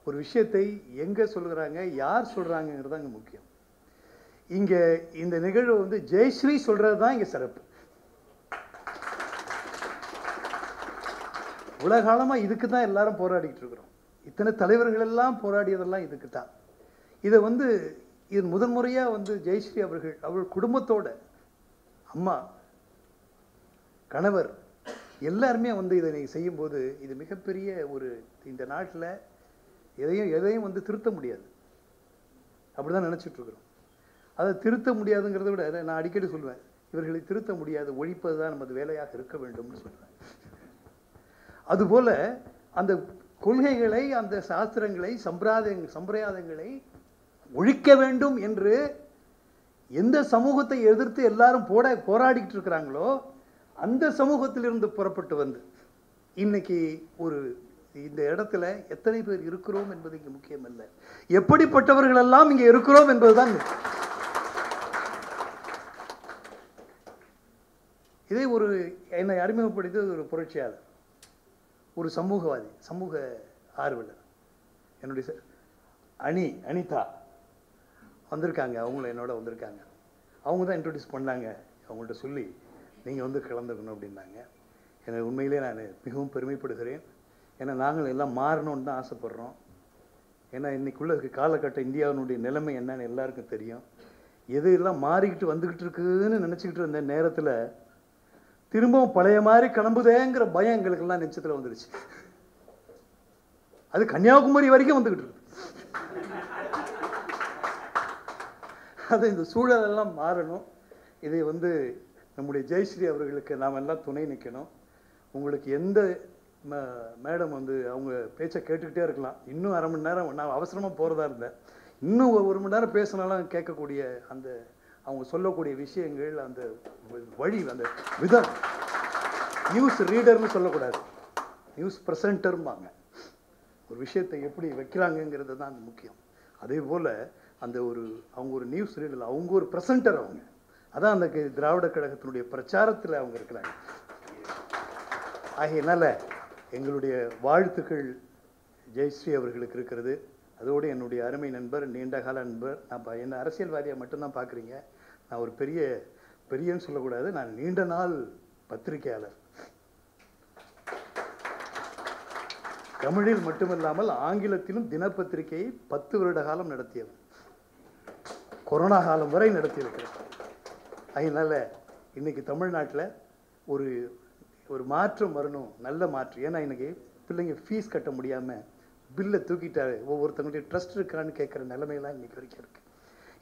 ஒரு விஷயத்தை எங்கே சொல்கிறாங்க, யார் சொல்கிறாங்கிறது தான் இங்கே முக்கியம். இங்கே இந்த நிகழ்வு வந்து ஜெயஸ்ரீ சொல்கிறது தான் இங்கே சிறப்பு. உலகாலமாக இதுக்கு தான் எல்லாரும் போராடிக்கிட்டு இருக்கிறோம். இத்தனை தலைவர்கள் எல்லாம் போராடியதெல்லாம் இதுக்கு தான். இதை வந்து இது முதன்முறையாக வந்து ஜெயஸ்ரீ அவர்கள் குடும்பத்தோட அம்மா, கணவர் எல்லாருமே வந்து இதை நீங்கள் செய்யும்போது இது மிகப்பெரிய ஒரு, இந்த நாட்டில் எதையும் வந்து திருத்த முடியாது, அப்படி தான் நினச்சிட்ருக்குறோம். அதை திருத்த முடியாதுங்கிறத விட நான் அடிக்கடி சொல்லுவேன், இவர்களை திருத்த முடியாது, ஒழிப்பது தான் நமது வேலையாக இருக்க வேண்டும்னு சொல்லுவேன். அதுபோல் அந்த கொள்கைகளை, அந்த சாஸ்திரங்களை, சம்பிரதாயங்களை ஒழிக்க வேண்டும் என்று எந்த சமூகத்தை எதிர்த்து எல்லாரும் போராடிக்கிட்டு இருக்கிறாங்களோ அந்த சமூகத்திலிருந்து புறப்பட்டு வந்து இன்னைக்கு இந்த இடத்துல எத்தனை பேர் இருக்கிறோம் என்பது இங்கே முக்கியம் அல்ல, எப்படிப்பட்டவர்கள் எல்லாம் இங்கே இருக்கிறோம் என்பதுதான். இதை என்னை அறிமுகப்படுத்தியது ஒரு புரட்சியாளர், ஒரு சமூகவாதி, சமூக ஆர்வலர், என்னுடைய அனிதா வந்திருக்காங்க. அவங்கள என்னோட வந்திருக்காங்க. அவங்க தான் இன்ட்ரடியூஸ் பண்ணாங்க. அவங்கள்ட்ட சொல்லி நீங்கள் வந்து கலந்துக்கணும் அப்படின்னாங்க. எனக்கு உண்மையிலே நான் மிகவும் பெருமைப்படுகிறேன். ஏன்னா நாங்கள் எல்லாம் மாறணும்னு தான் ஆசைப்படுறோம். ஏன்னா இன்னைக்குள்ள காலகட்டம் இந்தியாவினுடைய நிலைமை என்னன்னு எல்லாருக்கும் தெரியும். எது எல்லாம் மாறிக்கிட்டு வந்துக்கிட்டு இருக்குன்னு நினச்சிக்கிட்டு இருந்த நேரத்தில் திரும்பவும் பழைய மாதிரி கிளம்புதேங்கிற பயம் எங்களுக்கெல்லாம் நிச்சயத்தில் வந்துடுச்சு. அது கன்னியாகுமரி வரைக்கும் வந்துக்கிட்டு இருக்கு. அது இந்த சூழலெல்லாம் மாறணும். இதை வந்து நம்முடைய ஜெயஸ்ரீ அவர்களுக்கு நாம் எல்லாம் துணை நிற்கணும். உங்களுக்கு எந்த மேடம் வந்து அவங்க பேச்சை கேட்டுக்கிட்டே இருக்கலாம். இன்னும் அரை மணி நேரம் நான் அவசரமாக போகிறதா இருந்தேன். இன்னும் 1 மணி நேரம் பேசினாலும் கேட்கக்கூடிய அந்த அவங்க சொல்லக்கூடிய விஷயங்கள், அந்த வழி, அந்த விதம், நியூஸ் ரீடர்னு சொல்லக்கூடாது, நியூஸ் ப்ரெசென்டர்ம்பாங்க. ஒரு விஷயத்தை எப்படி வைக்கிறாங்கங்கிறது தான் முக்கியம். அதே போல் அவங்க ஒரு நியூஸ் ரீடர், அவங்க ஒரு ப்ரெசென்டர். அவங்க அதான் அந்த திராவிட கழகத்தினுடைய பிரச்சாரத்தில் அவங்க இருக்கிறாங்க. ஆகையினால எங்களுடைய வாழ்த்துக்கள் ஜெயஸ்ரீ அவர்களுக்கு இருக்கிறது. அதோடு என்னுடைய அருமை நண்பர், நீண்டகால நண்பர், நான் என்ன அரசியல்வாதியாக மட்டும்தான் பார்க்குறீங்க. நான் ஒரு பெரியன்னு சொல்லக்கூடாது, நான் நீண்ட நாள் பத்திரிகையாளர். தமிழில் மட்டுமல்லாமல் ஆங்கிலத்திலும் தினப்பத்திரிகையை 10 வருட காலம் நடத்தியவர். கொரோனா காலம் வரை நடத்தியிருக்கிறார். அதனால இன்னைக்கு தமிழ்நாட்டில் ஒரு மாற்றம் வரணும், நல்ல மாற்றம். ஏன்னா இன்னைக்கு பிள்ளைங்க ஃபீஸ் கட்ட முடியாமல் பில்லை தூக்கிட்டாரு, ஒவ்வொருத்தவங்களுடைய ட்ரஸ்ட் இருக்கான்னு கேட்குற நிலைமையெல்லாம் இன்னைக்கு வரைக்கும் இருக்கு.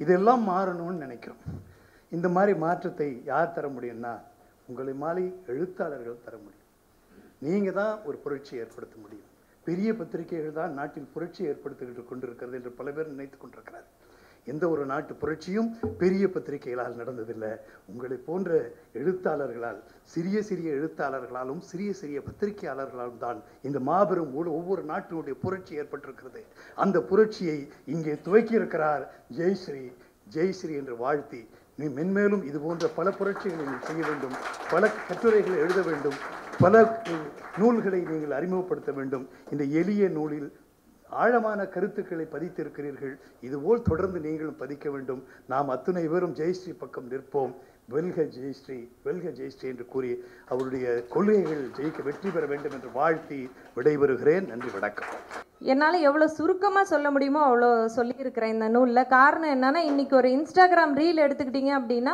இதெல்லாம் மாறணும்னு நினைக்கிறோம். இந்த மாதிரி மாற்றத்தை யார் தர முடியும்னா உங்களை மாதிரி எழுத்தாளர்கள் தர முடியும். நீங்க தான் ஒரு புரட்சி ஏற்படுத்த முடியும். பெரிய பத்திரிகைகள் தான் நாட்டில் புரட்சி ஏற்படுத்திக்கிட்டு கொண்டிருக்கிறது என்று பல பேர் நினைத்து கொண்டிருக்கிறார். எந்த ஒரு நாட்டு புரட்சியும் பெரிய பத்திரிகைகளால் நடந்ததில்லை. உங்களை போன்ற எழுத்தாளர்களால், சிறிய சிறிய எழுத்தாளர்களாலும் சிறிய சிறிய பத்திரிகையாளர்களாலும் தான் இந்த மாபெரும் ஒவ்வொரு நாட்டினுடைய புரட்சி ஏற்பட்டிருக்கிறது. அந்த புரட்சியை இங்கே துவக்கி இருக்கிறார் ஜெயஸ்ரீ. ஜெயஸ்ரீ என்று வாழ்த்தி நீ மென்மேலும் இது போன்ற பல புரட்சிகளை நீங்கள் செய்ய வேண்டும், பல கட்டுரைகளை எழுத வேண்டும், பல நூல்களை நீங்கள் அறிமுகப்படுத்த வேண்டும். இந்த எளிய நூலில் ஆழமான கருத்துக்களை பதித்திருக்கிறீர்கள். இதுபோல் தொடர்ந்து நீங்களும் பதிக்க வேண்டும். நாம் அத்துணை பேரும் ஜெயஸ்ரீ பக்கம் நிற்போம். வெல்க ஜெயஸ்ரீ, வெல்க ஜெயஸ்ரீ என்று கூறி அவருடைய கொள்கைகள் ஜெயிக்க வெற்றி பெற வேண்டும் என்று வாழ்த்தி விடைபெறுகிறேன். நன்றி, வணக்கம். என்னால் எவ்வளோ சுருக்கமாக சொல்ல முடியுமோ அவ்வளோ சொல்லியிருக்கிறேன் இந்த நூலில். காரணம் என்னென்னா, இன்றைக்கி ஒரு இன்ஸ்டாகிராம் ரீல் எடுத்துக்கிட்டிங்க அப்படின்னா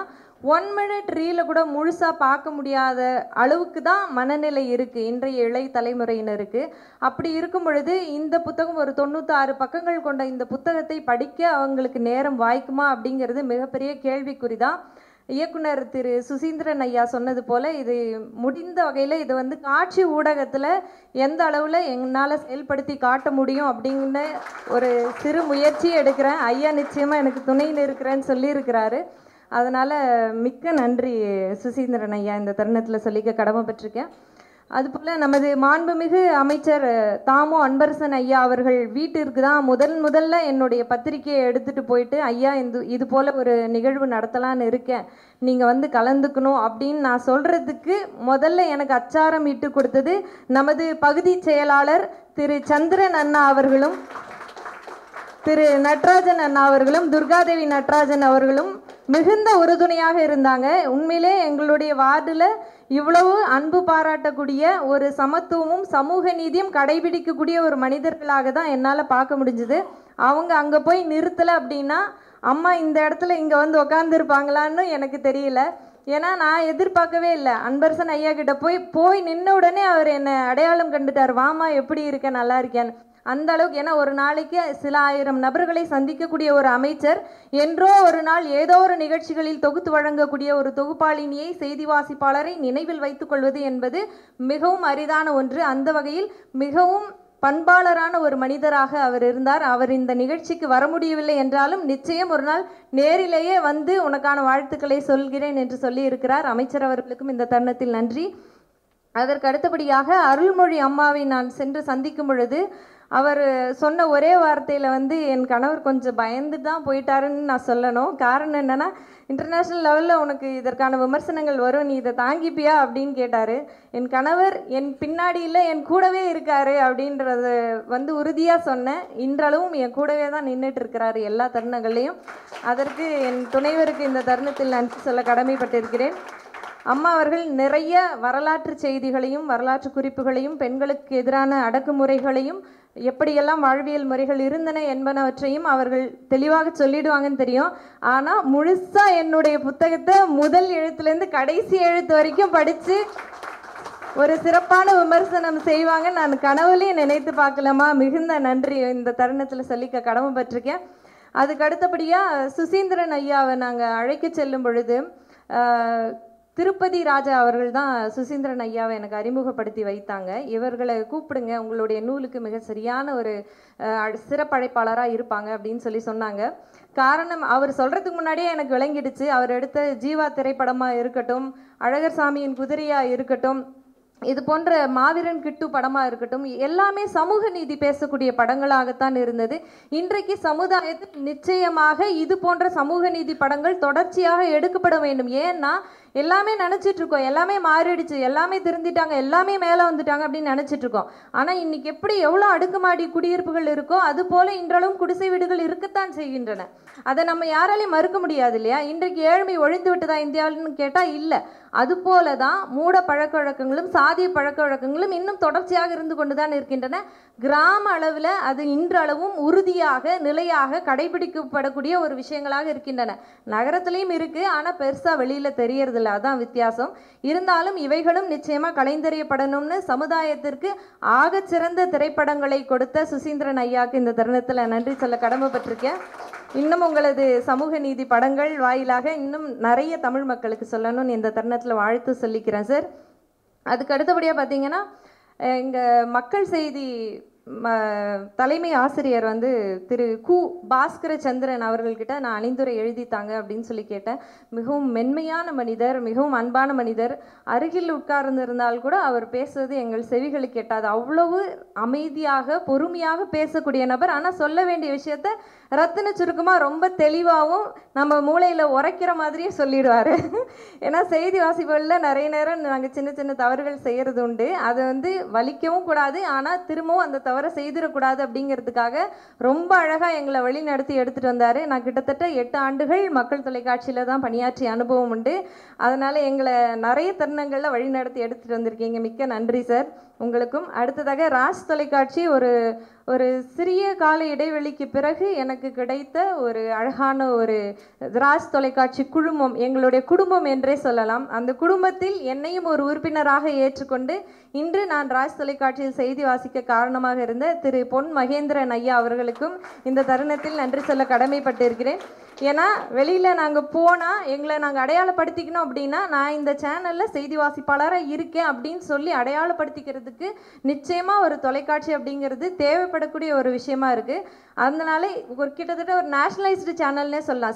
1 மினிட் ரீலை கூட முழுசாக பார்க்க முடியாத அளவுக்கு தான் மனநிலை இருக்குது இன்றைய இளைய தலைமுறையினருக்கு. அப்படி இருக்கும் பொழுது இந்த புத்தகம் ஒரு 96 பக்கங்கள் கொண்ட இந்த புத்தகத்தை படிக்க அவங்களுக்கு நேரம் வாய்க்குமா அப்படிங்கிறது மிகப்பெரிய கேள்விக்குறி தான். இயக்குனர் திரு சுசீந்திரன் ஐயா சொன்னது போல் இது முடிந்த வகையில் இதை வந்து காட்சி ஊடகத்தில் எந்த அளவில் என்னால் செயல்படுத்தி காட்ட முடியும் அப்படிங்கிற ஒரு சிறு முயற்சி எடுக்கிறேன். ஐயா நிச்சயமாக எனக்கு துணையில் இருக்கிறேன்னு சொல்லியிருக்கிறாரு. அதனால் மிக்க நன்றி சுசீந்திரன் ஐயா, இந்த தருணத்தில் சொல்லிக்க கடமைப்பட்டிருக்கேன். அதுபோல் நமது மாண்புமிகு அமைச்சர் தாமோ அன்பரசன் ஐயா அவர்கள் வீட்டிற்கு தான் முதல்ல என்னுடைய பத்திரிக்கையை எடுத்துகிட்டு போயிட்டு, ஐயா இது போல் ஒரு நிகழ்வு நடத்தலான்னு இருக்கேன், நீங்கள் வந்து கலந்துக்கணும் அப்படின்னு நான் சொல்கிறதுக்கு முதல்ல எனக்கு அச்சாரம் இட்டு கொடுத்தது நமது பகுதி செயலாளர் திரு சந்திரன் அண்ணா அவர்களும், திரு நடராஜன் அண்ணா அவர்களும், துர்காதேவி நடராஜன் அவர்களும் மிகுந்த உறுதுணையாக இருந்தாங்க. உண்மையிலே எங்களுடைய வார்டில் இவ்வளவு அன்பு பாராட்டக்கூடிய, ஒரு சமத்துவமும் சமூக நீதியும் கடைபிடிக்கக்கூடிய ஒரு மனிதர்களாக தான் என்னால் பார்க்க முடிஞ்சுது. அவங்க அங்கே போய் நிறுத்தலை அப்படின்னா அம்மா இந்த இடத்துல இங்கே வந்து உக்காந்துருப்பாங்களான்னு எனக்கு தெரியல. ஏன்னா நான் எதிர்பார்க்கவே இல்லை. அன்பரசன் ஐயா கிட்ட போய் நின்ன உடனே அவர் என்னை அடையாளம் கண்டுட்டார். வாமா, எப்படி இருக்க, நல்லா இருக்கேன்னு. அந்த அளவுக்கு, ஏன்னா ஒரு நாளைக்கு சில ஆயிரம் நபர்களை சந்திக்கக்கூடிய ஒரு அமைச்சர் என்றோ ஒரு நாள் ஏதோ ஒரு நிகழ்ச்சிகளில் தொகுத்து வழங்கக்கூடிய ஒரு தொகுப்பாளினியை, செய்தி வாசிப்பாளரை நினைவில் வைத்துக் கொள்வது என்பது மிகவும் அரிதான ஒன்று. அந்த வகையில் மிகவும் பண்பாளரான ஒரு மனிதராக அவர் இருந்தார். அவர் இந்த நிகழ்ச்சிக்கு வர முடியவில்லை என்றாலும் நிச்சயம் ஒரு நாள் நேரிலேயே வந்து உனக்கான வாழ்த்துக்களை சொல்கிறேன் என்று சொல்லி இருக்கிறார். அமைச்சர் அவர்களுக்கும் இந்த தருணத்தில் நன்றி. அதற்கு அடுத்தபடியாக அருள்மொழி அம்மாவை நான் சென்று சந்திக்கும் பொழுது அவர் சொன்ன ஒரே வார்த்தையில் வந்து என் கணவர் கொஞ்சம் பயந்து தான் போயிட்டாருன்னு நான் சொல்லணும். காரணம் என்னென்னா, இன்டர்நேஷ்னல் லெவலில் உனக்கு இதற்கான விமர்சனங்கள் வரும், நீ இதை தாங்கிப்பியா அப்படின்னு கேட்டார். என் கணவர் என் பின்னாடியில் என் கூடவே இருக்கார் அப்படின்றத வந்து உறுதியாக சொன்னேன். இன்றளவும் என் கூடவே தான் நின்றுட்டு இருக்கிறாரு எல்லா தருணங்கள்லையும். அதற்கு என் துணைவருக்கு இந்த தருணத்தில் நன்றி சொல்ல கடமைப்பட்டிருக்கிறேன். அம்மா அவர்கள் நிறைய வரலாற்று செய்திகளையும் வரலாற்று குறிப்புகளையும், பெண்களுக்கு எதிரான அடக்குமுறைகளையும், எப்படியெல்லாம் வாழ்வியல் முறைகள் இருந்தன என்பனவற்றையும் அவர்கள் தெளிவாக சொல்லிடுவாங்கன்னு தெரியும். ஆனால் முழுசாக என்னுடைய புத்தகத்தை முதல் எழுத்துலேருந்து கடைசி எழுத்து வரைக்கும் படித்து ஒரு சிறப்பான விமர்சனம் செய்வாங்க. நான் கனவுலையும் நினைத்து பார்க்கலாமா. மிகுந்த நன்றி இந்த தருணத்தில் சொல்லிக்க கடமைப்பட்டிருக்கேன். அதுக்கு அடுத்தபடியாக சுசீந்திரன் ஐயாவை நாங்கள் அழைக்க செல்லும் பொழுது திருப்பதி ராஜா அவர்கள் தான் சுசீந்திரன் ஐயாவை எனக்கு அறிமுகப்படுத்தி வைத்தாங்க. இவர்களை கூப்பிடுங்க, உங்களுடைய நூலுக்கு மிக சரியான ஒரு சிறப்பழைப்பாளராக இருப்பாங்க அப்படின்னு சொல்லி சொன்னாங்க. காரணம், அவர் சொல்கிறதுக்கு முன்னாடியே எனக்கு விளங்கிடுச்சு. அவர் எடுத்த ஜீவா திரைப்படமாக இருக்கட்டும், அழகர் சாமியின் குதிரையாக இருக்கட்டும், இது போன்ற மாவீரன் கிட்டு படமாக இருக்கட்டும், எல்லாமே சமூக நீதி பேசக்கூடிய படங்களாகத்தான் இருந்தது. இன்றைக்கு சமுதாயத்தில் நிச்சயமாக இது போன்ற சமூக நீதி படங்கள் தொடர்ச்சியாக எடுக்கப்பட வேண்டும். ஏன்னா எல்லாமே நினச்சிட்டு இருக்கோம், எல்லாமே மாறிடுச்சு, எல்லாமே திருந்திட்டாங்க, எல்லாமே மேலே வந்துட்டாங்க அப்படின்னு நினச்சிட்டு இருக்கோம். ஆனால் இன்னைக்கு எப்படி எவ்வளோ அடுக்குமாடி குடியிருப்புகள் இருக்கோ அது போல இன்றளவும் குடிசை வீடுகள் இருக்கத்தான் செய்கின்றன. அதை நம்ம யாராலையும் மறுக்க முடியாது இல்லையா? இன்றைக்கு ஏழ்மை ஒழிந்து விட்டதா இந்தியாவில்னு கேட்டால் இல்லை. அதுபோல தான் மூட பழக்க வழக்கங்களும் சாதிய பழக்க வழக்கங்களும் இன்னும் தொடர்ச்சியாக இருந்து கொண்டு தான் இருக்கின்றன. கிராம அளவில் அது இன்றளவும் உறுதியாக நிலையாக கடைபிடிக்கப்படக்கூடிய ஒரு விஷயங்களாக இருக்கின்றன. நகரத்துலேயும் இருக்குது, ஆனால் பெருசாக வெளியில் தெரியறதில்ல. சொல்லலை, அதான் வித்தியாசம். இருந்தாலும் இவைகளும் நிச்சயமாக கலைந்தறியப்படணும்னு சமுதாயத்திற்கு ஆகச்சிறந்த திரைப்படங்களை கொடுத்த சுசீந்திரன் ஐயாவுக்கு இந்த தருணத்தில் நன்றி சொல்ல கடமைப்பட்டிருக்கேன். இன்னும் உங்களது சமூக நீதி படங்கள் வாயிலாக இன்னும் நிறைய தமிழ் மக்களுக்கு சொல்லணும்னு இந்த தருணத்தில் வாழ்த்து சொல்லிக்கிறேன் சார். அதுக்கு அடுத்தபடியாக பார்த்தீங்கன்னா, எங்கள் மக்கள் செய்தி தலைமை ஆசிரியர் வந்து திரு கு பாஸ்கர சந்திரன் அவர்கள்கிட்ட நான் அணிந்துரை எழுதித்தாங்க அப்படின்னு சொல்லி கேட்டேன். மிகவும் மென்மையான மனிதர், மிகவும் அன்பான மனிதர். அருகில் உட்கார்ந்திருந்தால் கூட அவர் பேசுவது எங்கள் செவிகளுக்கு எட்டாது. அவ்வளவு அமைதியாக பொறுமையாக பேசக்கூடிய நபர். ஆனால் சொல்ல வேண்டிய விஷயத்த ரத்தின சுருக்கமாக ரொம்ப தெளிவாகவும் நம்ம மூளையில் உரைக்கிற மாதிரியே சொல்லிடுவார். ஏன்னா செய்தி வாசிப்புகளில் நிறைய நேரம் நாங்கள் சின்ன சின்ன தவறுகள் செய்கிறது உண்டு. அதை வந்து வலிக்கவும் கூடாது, ஆனால் திரும்பவும் அந்த தவறை செய்திடக்கூடாது அப்படிங்கிறதுக்காக ரொம்ப அழகாக எங்களை வழி நடத்தி எடுத்துகிட்டு வந்தார். நான் கிட்டத்தட்ட 8 ஆண்டுகள் மக்கள் தொலைக்காட்சியில் தான் பணியாற்றிய அனுபவம் உண்டு. அதனால் எங்களை நிறைய தருணங்களில் வழி நடத்தி எடுத்துகிட்டு வந்திருக்கீங்க. மிக்க நன்றி சார் உங்களுக்கும். அடுத்ததாக ராஜ் தொலைக்காட்சி ஒரு சிறிய கால இடைவெளிக்கு பிறகு எனக்கு கிடைத்த ஒரு அழகான ஒரு ராஜ் தொலைக்காட்சி குழுமம், எங்களுடைய குடும்பம் என்றே சொல்லலாம். அந்த குடும்பத்தில் என்னையும் ஒரு உறுப்பினராக ஏற்றுக்கொண்டு இன்று நான் ராஜ் தொலைக்காட்சியில் செய்தி வாசிக்க காரணமாக இருந்த திரு பொன் மகேந்திரன் ஐயா அவர்களுக்கும் இந்த தருணத்தில் நன்றி சொல்ல கடமைப்பட்டிருக்கிறேன். ஏன்னா வெளியில் நாங்கள் போனால் எங்களை நாங்கள் அடையாளப்படுத்திக்கணும் அப்படின்னா, நான் இந்த சேனலில் செய்தி வாசிப்பாளராக இருக்கேன் அப்படின்னு சொல்லி அடையாளப்படுத்திக்கிறதுக்கு நிச்சயமாக ஒரு தொலைக்காட்சி அப்படிங்கிறது தேவைப்படக்கூடிய ஒரு விஷயமா இருக்குது. அதனால ஒரு கிட்டத்தட்ட ஒரு நேஷனலைஸ்டு சேனல்னே சொல்லலாம்.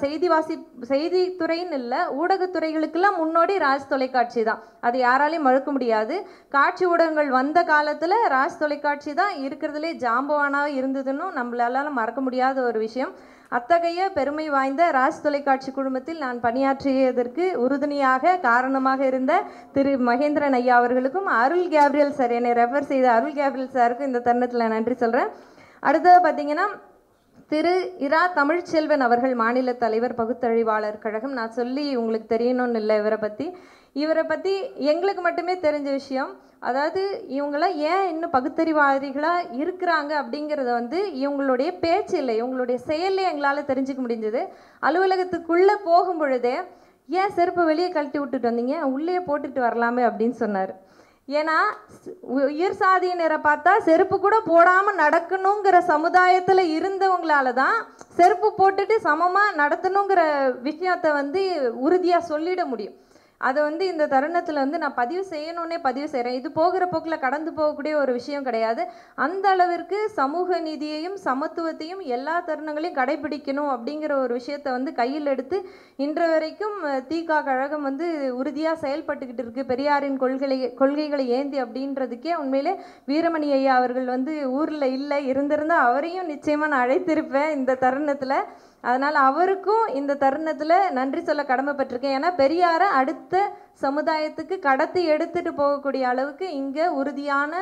செய்தித்துறைன்னு இல்லை, ஊடகத்துறைகளுக்கெல்லாம் முன்னோடி ராஜ் தொலைக்காட்சி தான். அது யாராலையும் மறுக்க முடியாது. காட்சி ஊடகங்கள் வந்த காலத்தில் ராஜ் தொலைக்காட்சி தான் இருக்கிறதுலே ஜாம்பவானாக இருந்ததுன்னு நம்மளால மறக்க முடியாத ஒரு விஷயம். அத்தகைய பெருமை வாய்ந்த ராஜ் தொலைக்காட்சி குழுமத்தில் நான் பணியாற்றியதற்கு உறுதுணையாக காரணமாக இருந்த திரு மகேந்திரன் ஐயா அவர்களுக்கும் அருள் கேப்ரியல் சார், என்னை ரெஃபர் செய்த அருள் கேப்ரியல் சாருக்கும் இந்த தருணத்தில் நன்றி சொல்கிறேன். அடுத்தது பார்த்தீங்கன்னா, திரு இரா தமிழ்ச்செல்வன் அவர்கள் மாநில தலைவர் பகுத்தறிவாளர் கழகம். நான் சொல்லி உங்களுக்கு தெரியணும்னு இல்லை இவரை பற்றி எங்களுக்கு மட்டுமே தெரிஞ்ச விஷயம். அதாவது இவங்களாம் ஏன் இன்னும் பகுத்தறிவாதிகளாக இருக்கிறாங்க அப்படிங்கிறத வந்து இவங்களுடைய பேச்சு இல்லை, இவங்களுடைய செயலே எங்களால் தெரிஞ்சுக்க முடிஞ்சது. அலுவலகத்துக்குள்ளே போகும் பொழுதே, ஏன் செருப்பை வெளியே கழட்டி விட்டுட்டு வந்தீங்க, உள்ளே போட்டுட்டு வரலாமே அப்படின்னு சொன்னார். ஏன்னா உயர் சாதியினரை பார்த்தா செருப்பு கூட போடாமல் நடக்கணுங்கிற சமுதாயத்தில் இருந்தவங்களால தான் செருப்பு போட்டுட்டு சமமாக நடத்தணுங்கிற விஷயத்தை வந்து உறுதியாக சொல்லிட முடியும். அதை வந்து இந்த தருணத்தில் வந்து நான் பதிவு செய்கிறேன். இது போகிற போக்கில் கடந்து போகக்கூடிய ஒரு விஷயம் கிடையாது. அந்த அளவிற்கு சமூக நீதியையும் சமத்துவத்தையும் எல்லா தருணங்களையும் கடைபிடிக்கணும் அப்படிங்கிற ஒரு விஷயத்தை வந்து கையில் எடுத்து இன்று வரைக்கும் திக கழகம் வந்து உறுதியாக செயல்பட்டுக்கிட்டு இருக்கு. பெரியாரின் கொள்கைகளை ஏந்தி அப்படின்றதுக்கே உண்மையிலே வீரமணி ஐயா அவர்கள் வந்து ஊரில் இல்லை, இருந்திருந்தால் அவரையும் நிச்சயமாக நான் அழைத்திருப்பேன் இந்த தருணத்தில். அதனால் அவருக்கும் இந்த தருணத்தில் நன்றி சொல்ல கடமைப்பட்டிருக்கேன். ஏன்னா பெரியாரை அடுத்த சமுதாயத்துக்கு கடத்தி எடுத்துட்டு போகக்கூடிய அளவுக்கு இங்கே உறுதியான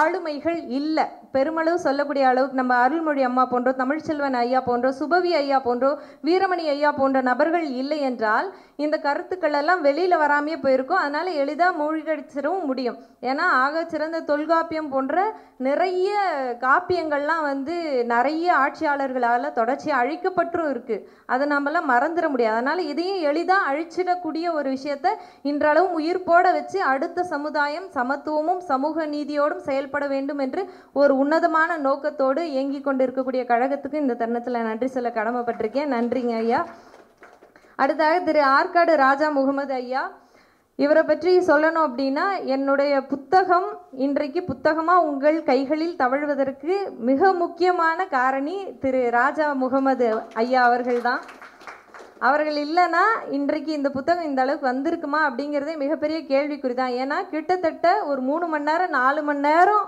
ஆளுமைகள் இல்லை. பெருமளவு சொல்லக்கூடிய அளவுக்கு நம்ம அருள்மொழி அம்மா போன்றோ, தமிழ்ச்செல்வன் ஐயா போன்றோ, சுபவி ஐயா போன்றோ, வீரமணி ஐயா போன்ற நபர்கள் இல்லை என்றால் இந்த கருத்துக்கள் எல்லாம் வெளியில் வராமையே போயிருக்கும். அதனால் எளிதாக மூழ்கடிச்சிடவும் முடியும். ஏன்னா ஆக சிறந்த தொல்காப்பியம் போன்ற நிறைய காப்பியங்கள்லாம் வந்து நிறைய ஆட்சியாளர்களால் தொடர்ச்சியாக அழிக்கப்பட்டும் இருக்குது. அதை நம்மளாம் மறந்துட முடியாது. அதனால் இதையும் எளிதாக அழிச்சிடக்கூடிய ஒரு விஷயத்தை இன்றளவும் உயிர்ப்போட வச்சு அடுத்த சமுதாயம் சமத்துவமும் சமூக நீதியோடும் செயல்பட வேண்டும் என்று ஒரு உன்னதமான நோக்கத்தோடு இயங்கி கொண்டு இருக்கக்கூடிய கழகத்துக்கு இந்த தருணத்தில் நன்றி சொல்ல கடமைப்பட்டிருக்கேன். நன்றிங்க ஐயா. அடுத்தாக திரு ஆற்காடு ராஜா முகமது ஐயா, இவரை பற்றி சொல்லணும் அப்படின்னா, என்னுடைய புத்தகம் இன்றைக்கு புத்தகமாக உங்கள் கைகளில் தவழ்வதற்கு மிக முக்கியமான காரணி திரு ராஜா முகமது ஐயா அவர்கள்தான். அவர்கள் இல்லைன்னா இன்றைக்கு இந்த புத்தகம் இந்த அளவுக்கு வந்திருக்குமா அப்படிங்கிறதே மிகப்பெரிய கேள்விக்குறி தான். ஏன்னா கிட்டத்தட்ட ஒரு 3 மணி நேரம் 4 மணி நேரம்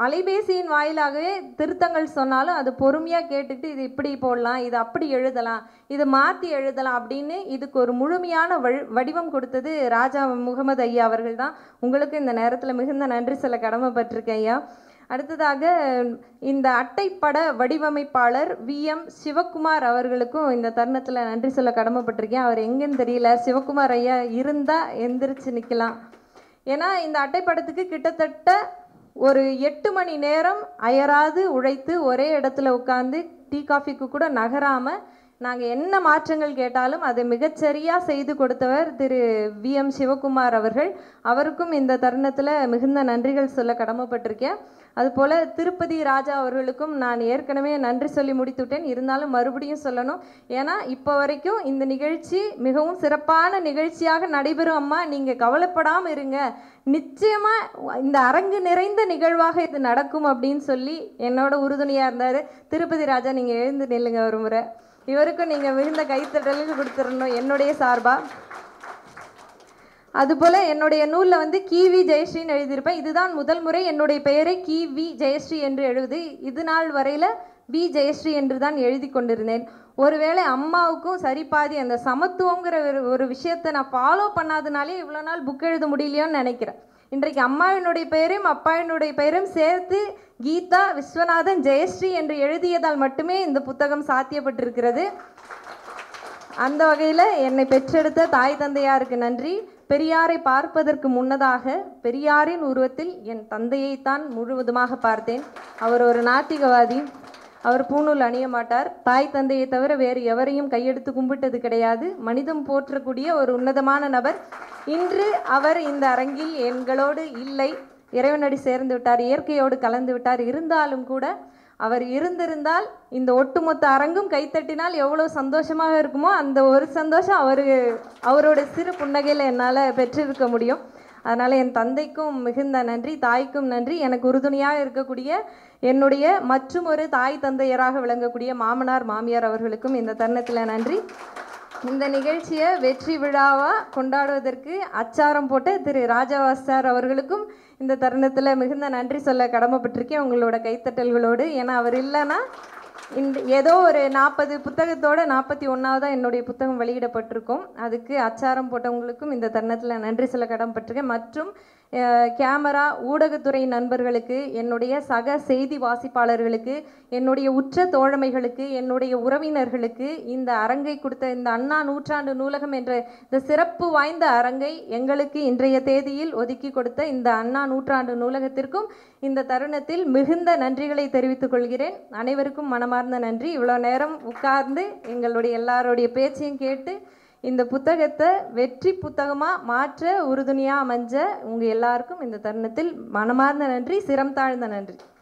அலைபேசியின் வாயிலாகவே திருத்தங்கள் சொன்னாலும் அது பொறுமையாக கேட்டுட்டு இது இப்படி போடலாம், இது அப்படி எழுதலாம், இது மாற்றி எழுதலாம் அப்படின்னு இதுக்கு ஒரு முழுமையான வடிவம் கொடுத்தது ராஜா முகமது ஐயா அவர்கள் தான். உங்களுக்கு இந்த நேரத்தில் மிகுந்த நன்றி சொல்ல கடமைப்பட்டிருக்கேன் ஐயா. அடுத்ததாக இந்த அட்டைப்பட வடிவமைப்பாளர் VM சிவகுமார் அவர்களுக்கும் இந்த தருணத்தில் நன்றி சொல்ல கடமைப்பட்டிருக்கேன். அவர் எங்கேன்னு தெரியல, சிவகுமார் ஐயா இருந்தால் எந்திரிச்சு நிற்கலாம். ஏன்னா இந்த அட்டைப்படத்துக்கு கிட்டத்தட்ட ஒரு 8 மணி நேரம் அயராது உழைத்து ஒரே இடத்துல உட்காந்து டீ காஃபிக்கு கூட நகராமல் நாங்கள் என்ன மாற்றங்கள் கேட்டாலும் அதை மிகச்சரியாக செய்து கொடுத்தவர் திரு VM சிவகுமார் அவர்கள். அவருக்கும் இந்த தருணத்தில் மிகுந்த நன்றிகள் சொல்ல கடமைப்பட்டிருக்கேன். அதுபோல் திருப்பதி ராஜா அவர்களுக்கும் நான் ஏற்கனவே நன்றி சொல்லி முடித்துவிட்டேன், இருந்தாலும் மறுபடியும் சொல்லணும். ஏன்னா இப்போ வரைக்கும் இந்த நிகழ்ச்சி மிகவும் சிறப்பான நிகழ்ச்சியாக நடைபெறும் அம்மா, நீங்கள் கவலைப்படாமல் இருங்க, நிச்சயமாக இந்த அரங்கு நிறைந்த நிகழ்வாக இது நடக்கும் அப்படின்னு சொல்லி என்னோட உறுதுணையாக இருந்தார். திருப்பதி ராஜா, நீங்கள் எழுந்து நில்லுங்க ஒரு முறை. இவருக்கும் நீங்கள் மிகுந்த கைத்தட்டலுக்கு கொடுத்துடணும் என்னுடைய சார்பாக. அதுபோல் என்னுடைய நூலில் வந்து கிவி ஜெயஸ்ரீன்னு எழுதியிருப்பேன். இதுதான் முதல் முறை என்னுடைய பெயரை கிவி ஜெயஸ்ரீ என்று எழுது. இது நாள் வரையில் பி ஜெயஸ்ரீ என்று தான் எழுதி கொண்டிருந்தேன். ஒருவேளை அம்மாவுக்கும் சரிபாதி அந்த சமத்துவங்கிற ஒரு விஷயத்தை நான் ஃபாலோ பண்ணாதனாலே இவ்வளோ நாள் புக் எழுத முடியலையோன்னு நினைக்கிறேன். இன்றைக்கு அம்மாவினுடைய பெயரையும் அப்பாவினுடைய பெயரையும் சேர்த்து கீதா விஸ்வநாதன் ஜெயஸ்ரீ என்று எழுதியதால் மட்டுமே இந்த புத்தகம் சாத்தியப்பட்டிருக்கிறது. அந்த வகையில் என்னை பெற்றெடுத்த தாய் தந்தையாருக்கு நன்றி. பெரியாரை பார்ப்பதற்கு முன்னதாக பெரியாரின் உருவத்தில் என் தந்தையைத்தான் முழுவதுமாக பார்த்தேன். அவர் ஒரு நாத்திகவாதி, அவர் பூணூல் அணிய மாட்டார், தாய் தந்தையை தவிர வேறு எவரையும் கையெடுத்து கும்பிட்டது கிடையாது, மனிதம் போற்றக்கூடிய ஒரு உன்னதமான நபர். இன்று அவர் இந்த அரங்கில் எங்களோடு இல்லை, இறைவனடி சேர்ந்து விட்டார், இயற்கையோடு கலந்து விட்டார். இருந்தாலும் கூட அவர் இருந்திருந்தால் இந்த ஒட்டுமொத்த அரங்கும் கைத்தட்டினால் எவ்வளோ சந்தோஷமாக இருக்குமோ அந்த ஒரு சந்தோஷம் அவரோட சிறு புன்னகையில் என்னால் பெற்றிருக்க முடியும். அதனால் என் தந்தைக்கும் மிகுந்த நன்றி, தாய்க்கும் நன்றி. எனக்கு உறுதுணையாக இருக்கக்கூடிய என்னுடைய மற்றும் ஒரு தாய் தந்தையராக விளங்கக்கூடிய மாமனார் மாமியார் அவர்களுக்கும் இந்த தருணத்தில் நன்றி. இந்த நிகழ்ச்சியை வெற்றி விழாவாக கொண்டாடுவதற்கு அச்சாரம் போட்ட திரு ராஜாவாஸ் சார் அவர்களுக்கும் இந்த தருணத்தில் மிகுந்த நன்றி சொல்ல கடமைப்பட்டிருக்கேன் உங்களோட கைத்தட்டல்களோடு. ஏன்னா அவர் இல்லைன்னா ஏதோ ஒரு 40 புத்தகத்தோட 41வது என்னுடைய புத்தகம் வெளியிடப்பட்டிருக்கும். அதுக்கு அச்சாரம் போட்டவங்களுக்கும் இந்த தருணத்தில் நன்றி சொல்ல கடமைப்பட்டிருக்கேன். மற்றும் கேமரா ஊடகத்துறை நண்பர்களுக்கு, என்னுடைய சக செய்தி வாசிப்பாளர்களுக்கு, என்னுடைய உற்ற தோழமைகளுக்கு, என்னுடைய உறவினர்களுக்கு இந்த அரங்கை கொடுத்த இந்த அண்ணா நூற்றாண்டு நூலகம் என்ற இந்த சிறப்பு வாய்ந்த அரங்கை எங்களுக்கு இன்றைய தேதியில் ஒதுக்கி கொடுத்த இந்த அண்ணா நூற்றாண்டு நூலகத்திற்கும் இந்த தருணத்தில் மிகுந்த நன்றிகளை தெரிவித்துக் கொள்கிறேன். அனைவருக்கும் மனமார்ந்த நன்றி. இவ்வளோ நேரம் உட்கார்ந்து எங்களுடைய எல்லாருடைய பேச்சையும் கேட்டு இந்த புத்தகத்தை வெற்றி புத்தகமாக மாற்ற உறுதுணையாக அமைஞ்ச உங்கள் எல்லாருக்கும் இந்த தருணத்தில் மனமார்ந்த நன்றி, சிரம் தாழ்ந்த நன்றி.